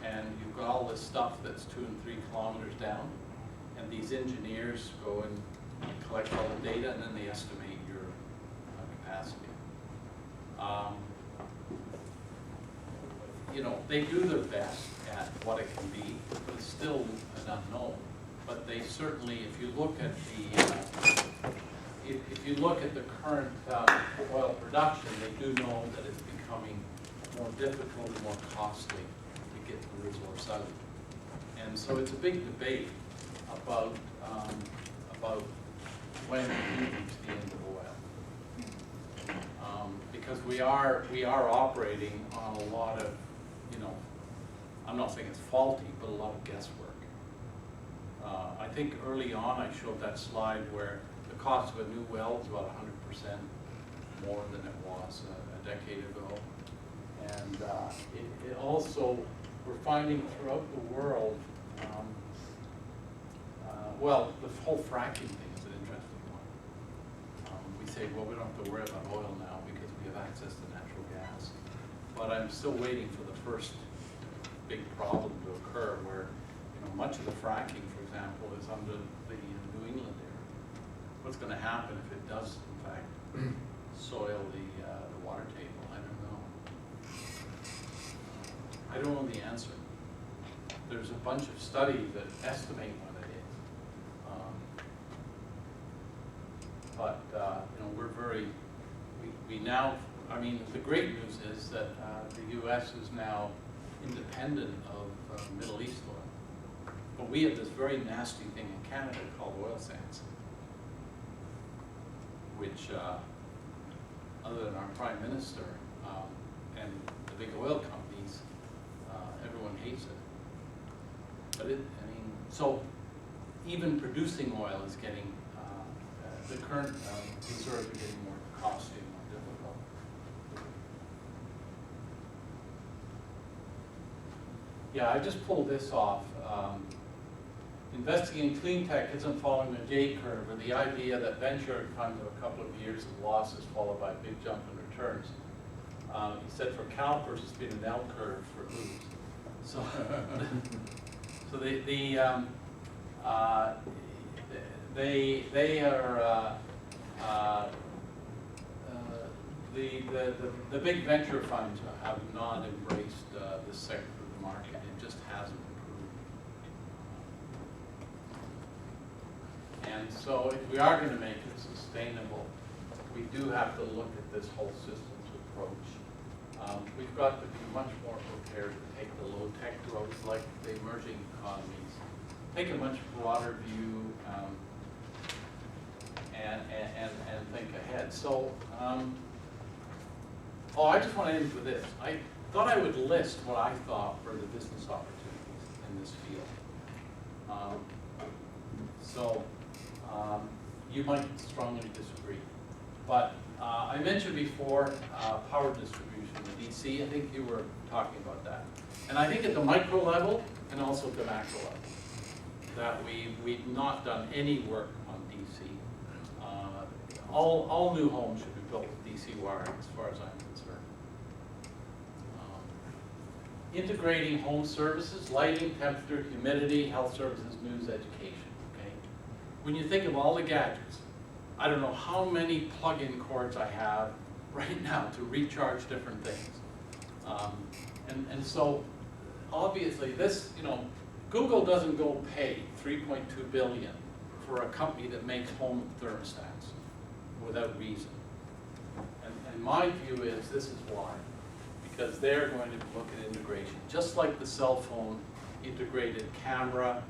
and you've got all this stuff that's 2 and 3 kilometers down, and these engineers go and collect all the data, and then they estimate your capacity. you know, they do their best at what it can be, but it's still an unknown. But they certainly, if you look at the, if you look at the current oil production, they do know that it's becoming more difficult and more costly to get the resource out. And so it's a big debate about when we reach the end of oil. Because we are operating on a lot of, you know, I'm not saying it's faulty, but a lot of guesswork. I think early on I showed that slide where the cost of a new well is about 100% more than it was a decade ago. And it also, we're finding throughout the world, well, the whole fracking thing is an interesting one. We say, well, we don't have to worry about oil now because we have access to natural gas. But I'm still waiting for the first big problem to occur where, you know, much of the fracking, for example, is under the New England area. What's going to happen if it does, in fact, soil the water table? I don't know. I don't know the answer. There's a bunch of studies that estimate when it is. But you know, we're very, we now, I mean, the great news is that the U.S. is now independent of Middle East oil. But we have this very nasty thing in Canada called oil sands, which, other than our Prime Minister and the big oil companies, everyone hates it. But it, I mean, so even producing oil is getting, the current reserves are getting more costly and more difficult. Yeah, I just pulled this off. Investing in clean tech isn't following the J-curve, or the idea that venture funds have a couple of years of losses followed by a big jump in returns. He said for CalPERS it's been an L curve for moves. So, so they are the big venture funds have not embraced this sector of the market. It just hasn't improved. And so if we are going to make it sustainable, we do have to look at this whole systems approach. We've got to be much more prepared to take the low-tech growth like the emerging economies, take a much broader view, and think ahead. So, oh, I just want to end with this. I thought I would list what I thought were the business opportunities in this field. You might strongly disagree. But I mentioned before power distribution, the DC. I think you were talking about that. And I think at the micro level and also at the macro level, that we've not done any work on DC. All new homes should be built with DC wiring as far as I'm concerned. Integrating home services, lighting, temperature, humidity, health services, news, education. Okay. When you think of all the gadgets, I don't know how many plug-in cords I have right now to recharge different things. And so obviously this, you know, Google doesn't go pay $3.2 billion for a company that makes home thermostats without reason. And my view is this is why. Because they're going to look at integration. Just like the cell phone integrated camera,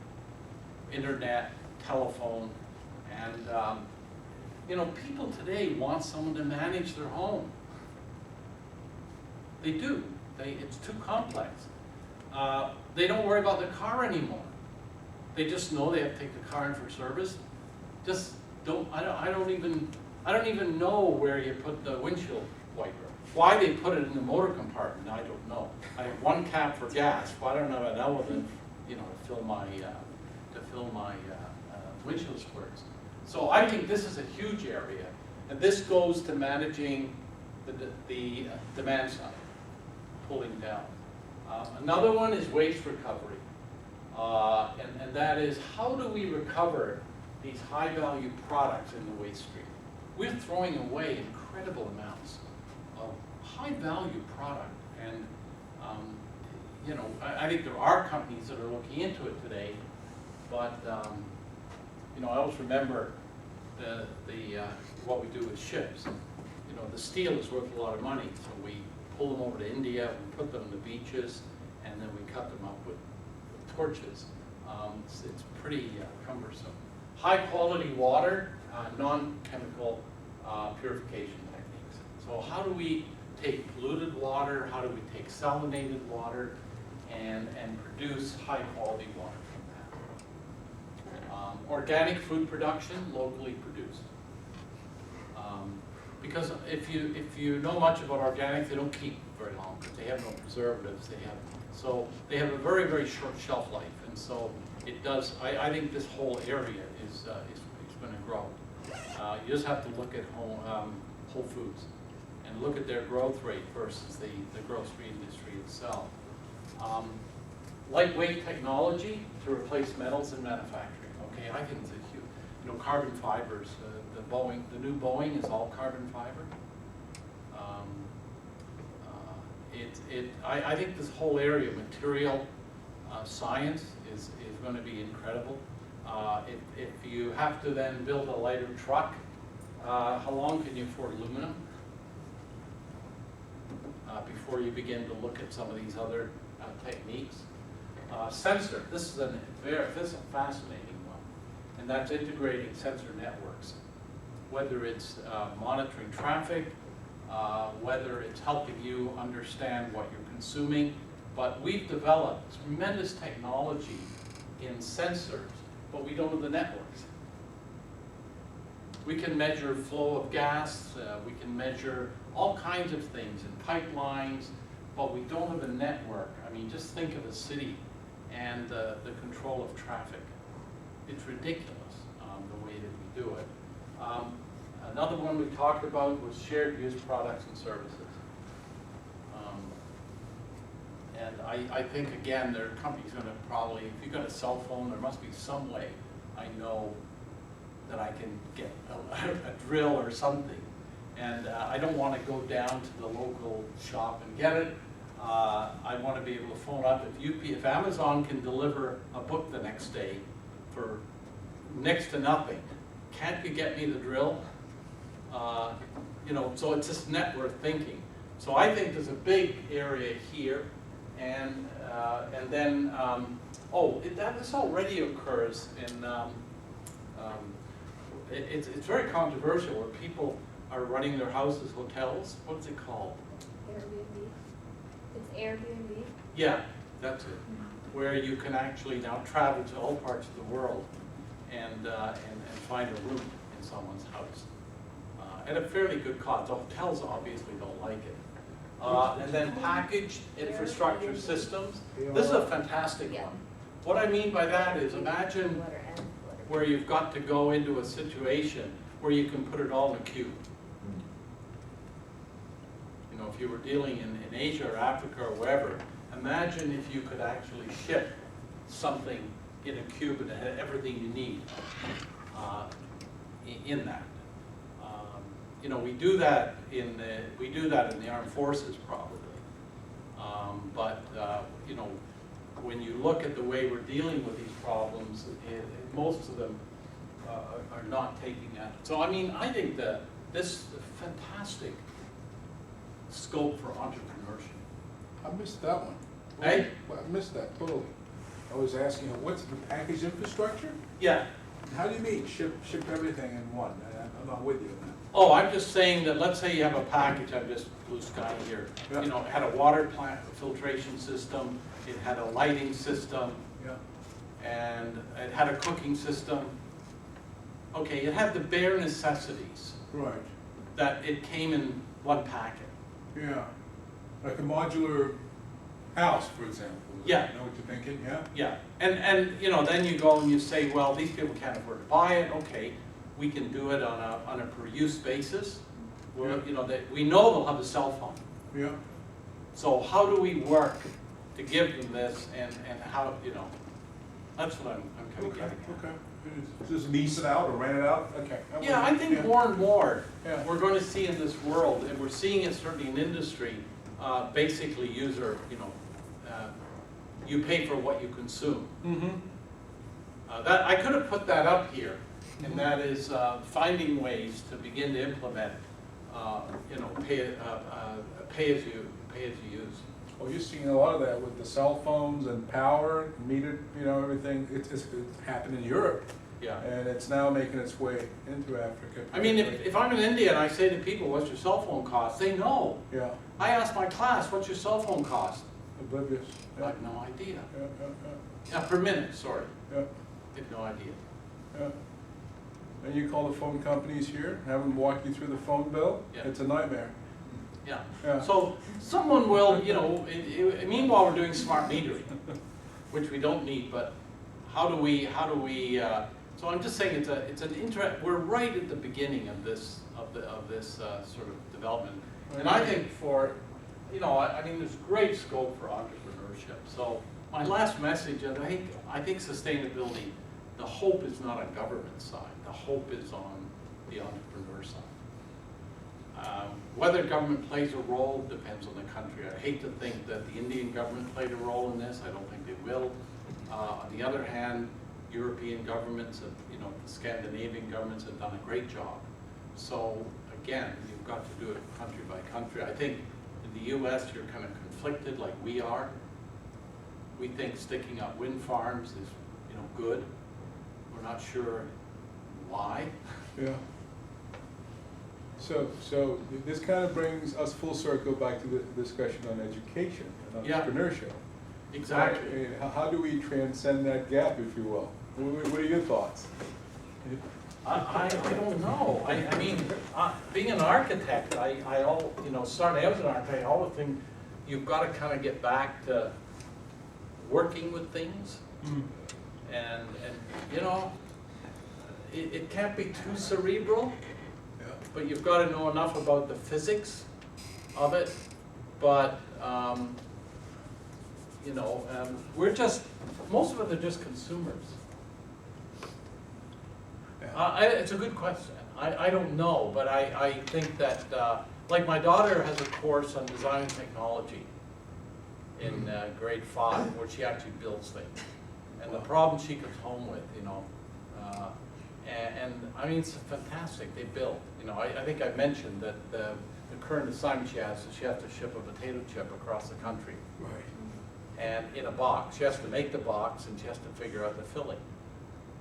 internet, telephone, and you know, people today want someone to manage their home. They do. It's too complex. They don't worry about the car anymore. They just know they have to take the car in for service. Just don't. I don't even know where you put the windshield wiper. Why they put it in the motor compartment, I don't know. I have one cap for gas. Why don't I have an element, you know, to fill my windshield squares? So I think this is a huge area, and this goes to managing the demand side, pulling down. Another one is waste recovery, and that is how do we recover these high-value products in the waste stream? We're throwing away incredible amounts of high-value product, and you know, I think there are companies that are looking into it today, but, you know, I always remember what we do with ships. You know, the steel is worth a lot of money, so we pull them over to India, we put them on the beaches, and then we cut them up with torches. It's pretty cumbersome. High quality water, non-chemical purification techniques. So how do we take polluted water, how do we take salinated water, and produce high quality water from that? Organic food production, locally produced. Because if you know much about organic, they don't keep very long, because they have no preservatives. So they have a very, very short shelf life, and so it does. I think this whole area is going to grow. You just have to look at Whole Foods and look at their growth rate versus the grocery industry itself. Lightweight technology to replace metals in manufacturing. Okay, I think it's a huge. You know, carbon fibers. The new Boeing is all carbon fiber. I think this whole area of material science is going to be incredible. If you have to then build a lighter truck, how long can you afford aluminum before you begin to look at some of these other techniques? Sensor. This is a fascinating one, and that's integrating sensor networks. Whether it's monitoring traffic, whether it's helping you understand what you're consuming, but we've developed tremendous technology in sensors, but we don't have the networks. We can measure flow of gas, we can measure all kinds of things in pipelines, but we don't have a network. I mean, just think of a city and the control of traffic. It's ridiculous the way that we do it. Another one we talked about was shared use products and services. And I think, again, there are companies going to probably, if you've got a cell phone, there must be some way I know that I can get a drill or something. And I don't want to go down to the local shop and get it. I want to be able to phone up. If Amazon can deliver a book the next day for next to nothing, can't you get me the drill? You know, so it's just network thinking. So I think there's a big area here, and then this already occurs in. It's very controversial where people are running their houses hotels. What's it called? Airbnb. It's Airbnb. Yeah, that's it. Where you can actually now travel to all parts of the world and find a room in someone's house at a fairly good cost. The hotels obviously don't like it. And then packaged infrastructure systems. This is a fantastic one. What I mean by that is, imagine where you've got to go into a situation where you can put it all in a cube. You know, if you were dealing in Asia or Africa or wherever, imagine if you could actually ship something in a cube and it had everything you need in that. You know, we do that in the armed forces probably, but you know, when you look at the way we're dealing with these problems, most of them are not taking that. So I mean, I think that this fantastic scope for entrepreneurship. I missed that one. Hey? I missed that totally. I was asking, what's the package infrastructure? Yeah. How do you mean ship everything in one? I'm not with you on that. Oh, I'm just saying that, let's say you have a package, I'm just blue sky here. Yeah. You know, it had a water plant filtration system, it had a lighting system, Yeah. and it had a cooking system. Okay, it had the bare necessities Right. that it came in one packet. Yeah. Like a modular house, for example. Yeah. You know what you're thinking? Yeah. Yeah, and you know, then you go and you say, well, these people can't afford to buy it. Okay, we can do it on a per use basis. Where, you know, we know they'll have a cell phone. Yeah. So how do we work to give them this, and how, you know, that's what I'm kind of Okay. getting at. Okay. Just lease it out or rent it out? Okay. Yeah, I think more and more Yeah. we're going to see in this world, and we're seeing it certainly in industry, basically user, you know, you pay for what you consume. Mm-hmm. That, I could have put that up here, and that is finding ways to begin to implement, you know, pay as you use. Well, you're seeing a lot of that with the cell phones and power, metered, you know, everything. It's happened in Europe, Yeah. and it's now making its way into Africa. I mean, if I'm in India and I say to people, what's your cell phone cost? They know. Yeah, I ask my class, what's your cell phone cost? oblivious. I have no idea. Yeah. Yeah, per minute, sorry. Yeah. I have no idea. Yeah. And you call the phone companies here, have them walk you through the phone bill, Yeah. it's a nightmare. Yeah. Yeah. So someone will, you know, meanwhile we're doing smart metering, which we don't need, but how do we, so I'm just saying it's an we're right at the beginning of this, sort of development. And I think for, you know, I mean, there's great scope for entrepreneurship. So my last message, and I think sustainability, the hope is not on government side, the hope is on the entrepreneur side. Whether government plays a role depends on the country. I hate to think that the Indian government played a role in this. I don't think they will. On the other hand, European governments, you know, Scandinavian governments have done a great job. So again, you've got to do it country by country. I think in the U.S. you're kind of conflicted like we are. We think sticking up wind farms is, you know, good. We're not sure why. Yeah. So this kind of brings us full circle back to the discussion on education and Yeah. entrepreneurship. Exactly. How do we transcend that gap, if you will? What are your thoughts? I don't know. I mean, being an architect, starting out as an architect, I always think you've got to kind of get back to working with things. And you know, it can't be too cerebral, but you've got to know enough about the physics of it. But, you know, most of us are just consumers. It's a good question. I don't know, but I think that, like my daughter has a course on design and technology in grade 5 where she actually builds things. And the problem she comes home with, you know, and I mean, it's fantastic, they build. You know, I think I mentioned that the current assignment she has is she has to ship a potato chip across the country. Right. And in a box. She has to make the box and she has to figure out the filling.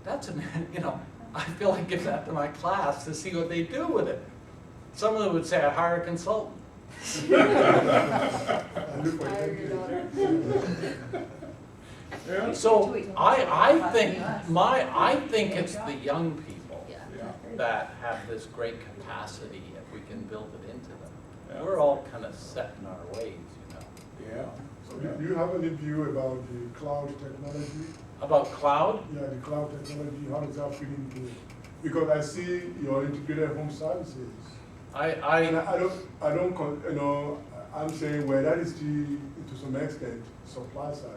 That's, you know, I feel like giving that to my class to see what they do with it. Some of them would say, I hire a consultant. So I think it's the young people that have this great capacity if we can build it into them. Yeah. We're all kind of set in our ways, you know. Yeah. So do you have any view about the cloud technology? About cloud? Yeah, the cloud technology, how does that fit into it? Because I see your integrated home services. And I don't, you know, I'm saying where that is to some extent supply side.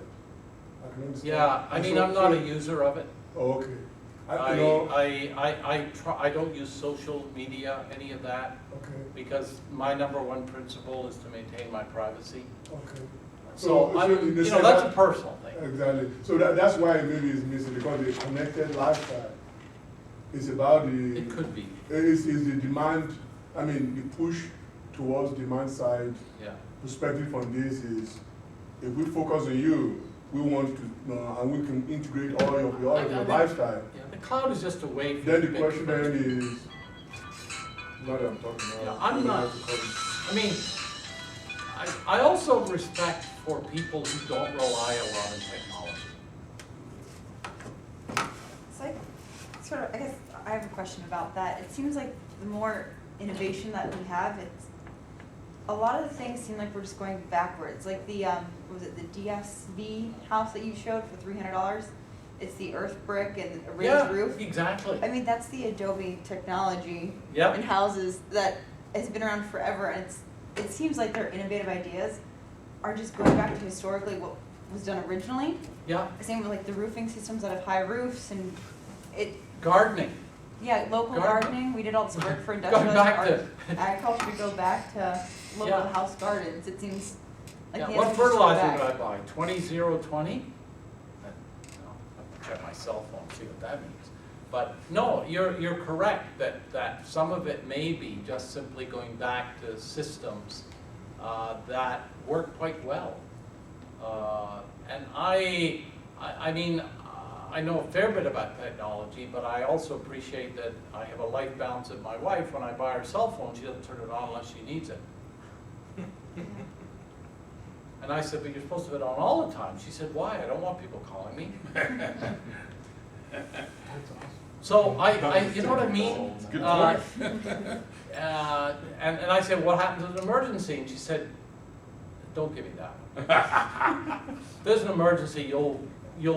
I can understand. Yeah, I mean, I'm not a user of it. Oh, okay. I don't use social media, any of that, Okay, because my #1 principle is to maintain my privacy. okay. So, in the you know, sense that's a that- personal thing. Exactly. So that's why maybe it's missing, because the connected lifestyle is about the. It could be, Is the demand, I mean, the push towards demand side yeah. perspective on this is, if we focus on you, we want to, you know, and we can integrate all of your lifestyle. Yeah, the cloud is just a way for Then the the big question then companies. is, not that I'm talking about. Yeah, I'm not, I mean, I also have respect for people who don't rely a lot on technology. So I guess I have a question about that. It seems like the more innovation that we have, a lot of the things seem like we're just going backwards. Like the, what was it, the DSV house that you showed for $300? It's the earth brick and a raised roof. Yeah, exactly. I mean, that's the Adobe technology Yep. in houses that has been around forever, and it seems like their innovative ideas are just going back to historically what was done originally. Yeah, Same with like the roofing systems that have high roofs and gardening. yeah, local Garden- gardening. We did all this work for Going industrial back art. to, Agriculture. We go back to local Yeah. house gardens. It seems Like Yeah, the what answer's just go fertilizer back. did I buy? 20020? I have to check my cell phone, see what that means. But no, you're correct that some of it may be just simply going back to systems that work quite well. And I mean, I know a fair bit about technology, but I also appreciate that I have a life balance with my wife. When I buy her cell phone, she doesn't turn it on unless she needs it. And I said, but you're supposed to have it on all the time. She said, why? I don't want people calling me. So you know what I mean? Good And I said, what happens in an emergency? And she said, don't give me that. There's an emergency, you'll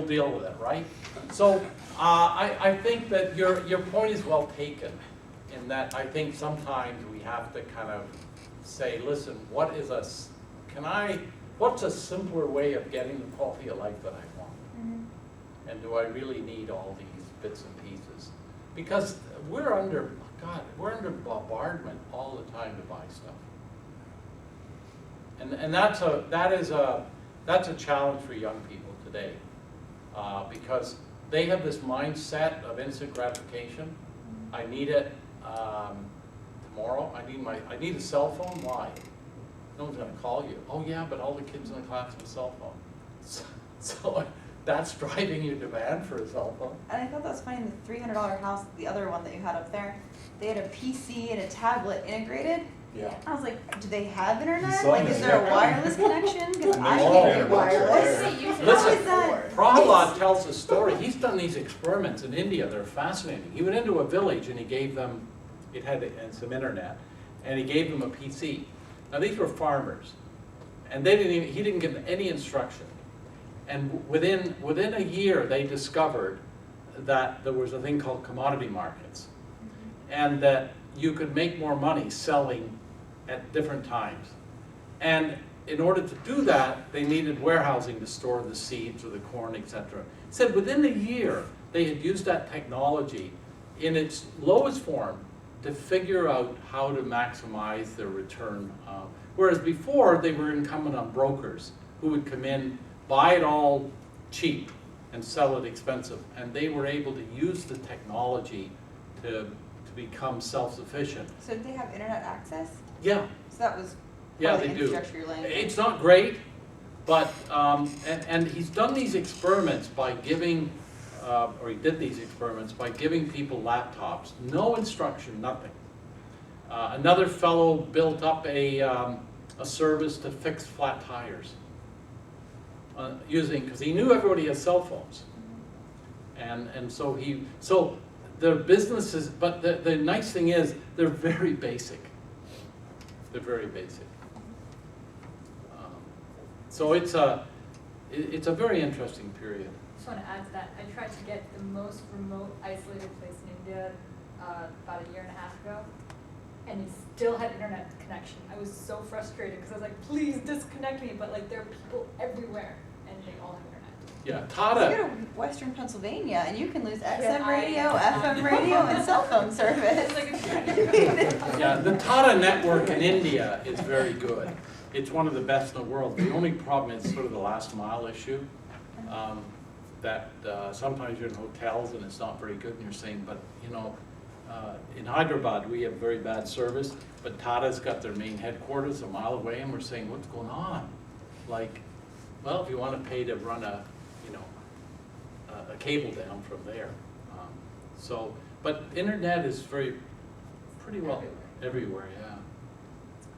deal with it, right? So I think that your point is well taken, in that I think sometimes we have to kind of say, listen, what's a simpler way of getting the quality of life that I want? Mhm. And do I really need all these bits and pieces? Because we're under bombardment all the time to buy stuff. And that's a challenge for young people today, because they have this mindset of instant gratification. I need it tomorrow. I need a cell phone. Why? No one's going to call you. Oh yeah, but all the kids in the class have a cell phone. So that's driving your demand for a cell phone. And I thought that was funny, in the $300 house, the other one that you had up there, they had a PC and a tablet integrated. Yeah. I was like, do they have internet? saw Like, that. is there a wireless connection? Because I No. can't get What wireless. do they use it How Listen, is that? Prahalad tells a story. He's done these experiments in India. They're fascinating. He went into a village and he gave them, and some internet, and he gave them a PC. Now these were farmers, and he didn't give them any instruction. And within a year, they discovered that there was a thing called commodity markets, and that you could make more money selling at different times. And in order to do that, they needed warehousing to store the seeds or the corn, etc. Said within a year, they had used that technology in its lowest form to figure out how to maximize their return. Whereas before, they were incumbent on brokers who would come in, buy it all cheap, and sell it expensive. And they were able to use the technology to become self-sufficient. So did they have internet access? Yeah. So that was Yeah, part of they the do. infrastructure you're laying. It's not great, but, and he's done these experiments by giving, or he did these experiments by giving people laptops, no instruction, nothing. Another fellow built up a service to fix flat tires, because he knew everybody has cell phones. And so their businesses, but the nice thing is, they're very basic. They're very basic. So it's a very interesting period. I just want to add to that. I tried to get the most remote, isolated place in India about a year and a half ago, and it still had internet connection. I was so frustrated because I was like, please disconnect me, but like there are people everywhere, and they all have internet. Yeah, You Tata. go to Western Pennsylvania and you can lose XM Yeah, radio, I- FM radio, and cell phone service. It's like a Yeah, the Tata network in India is very good. It's one of the best in the world. The only problem is sort of the last mile issue. That sometimes you're in hotels and it's not very good and you're saying, but you know, in Hyderabad we have very bad service, but Tata's got their main headquarters a mile away and we're saying, what's going on? Like, well, if you want to pay to run a cable down from there. But internet is pretty well everywhere, yeah.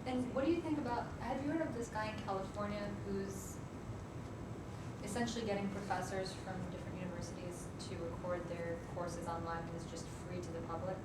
And what do you think about, have you heard of this guy in California who's essentially getting professors from different universities to record their courses online and it's just free to the public?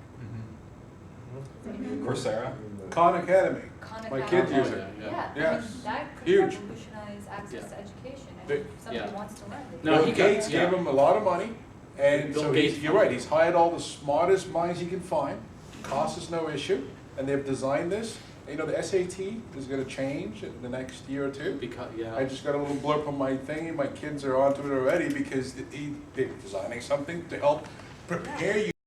Coursera? Khan Academy. Khan My Academy. kids use it. Yeah, I Yes. mean, that could Huge. revolutionize access Yeah. to education. And Big- if somebody yeah. wants to learn, they No, Bill he got- Gates yeah. gave him a lot of money, and Bill so Gates you're right, he's hired all the smartest minds he can find. Cost is no issue, and they've designed this. You know, the SAT is gonna change in the next year or two. Because, yeah. I just got a little blurb on my thing, and my kids are onto it already because they're designing something to help prepare you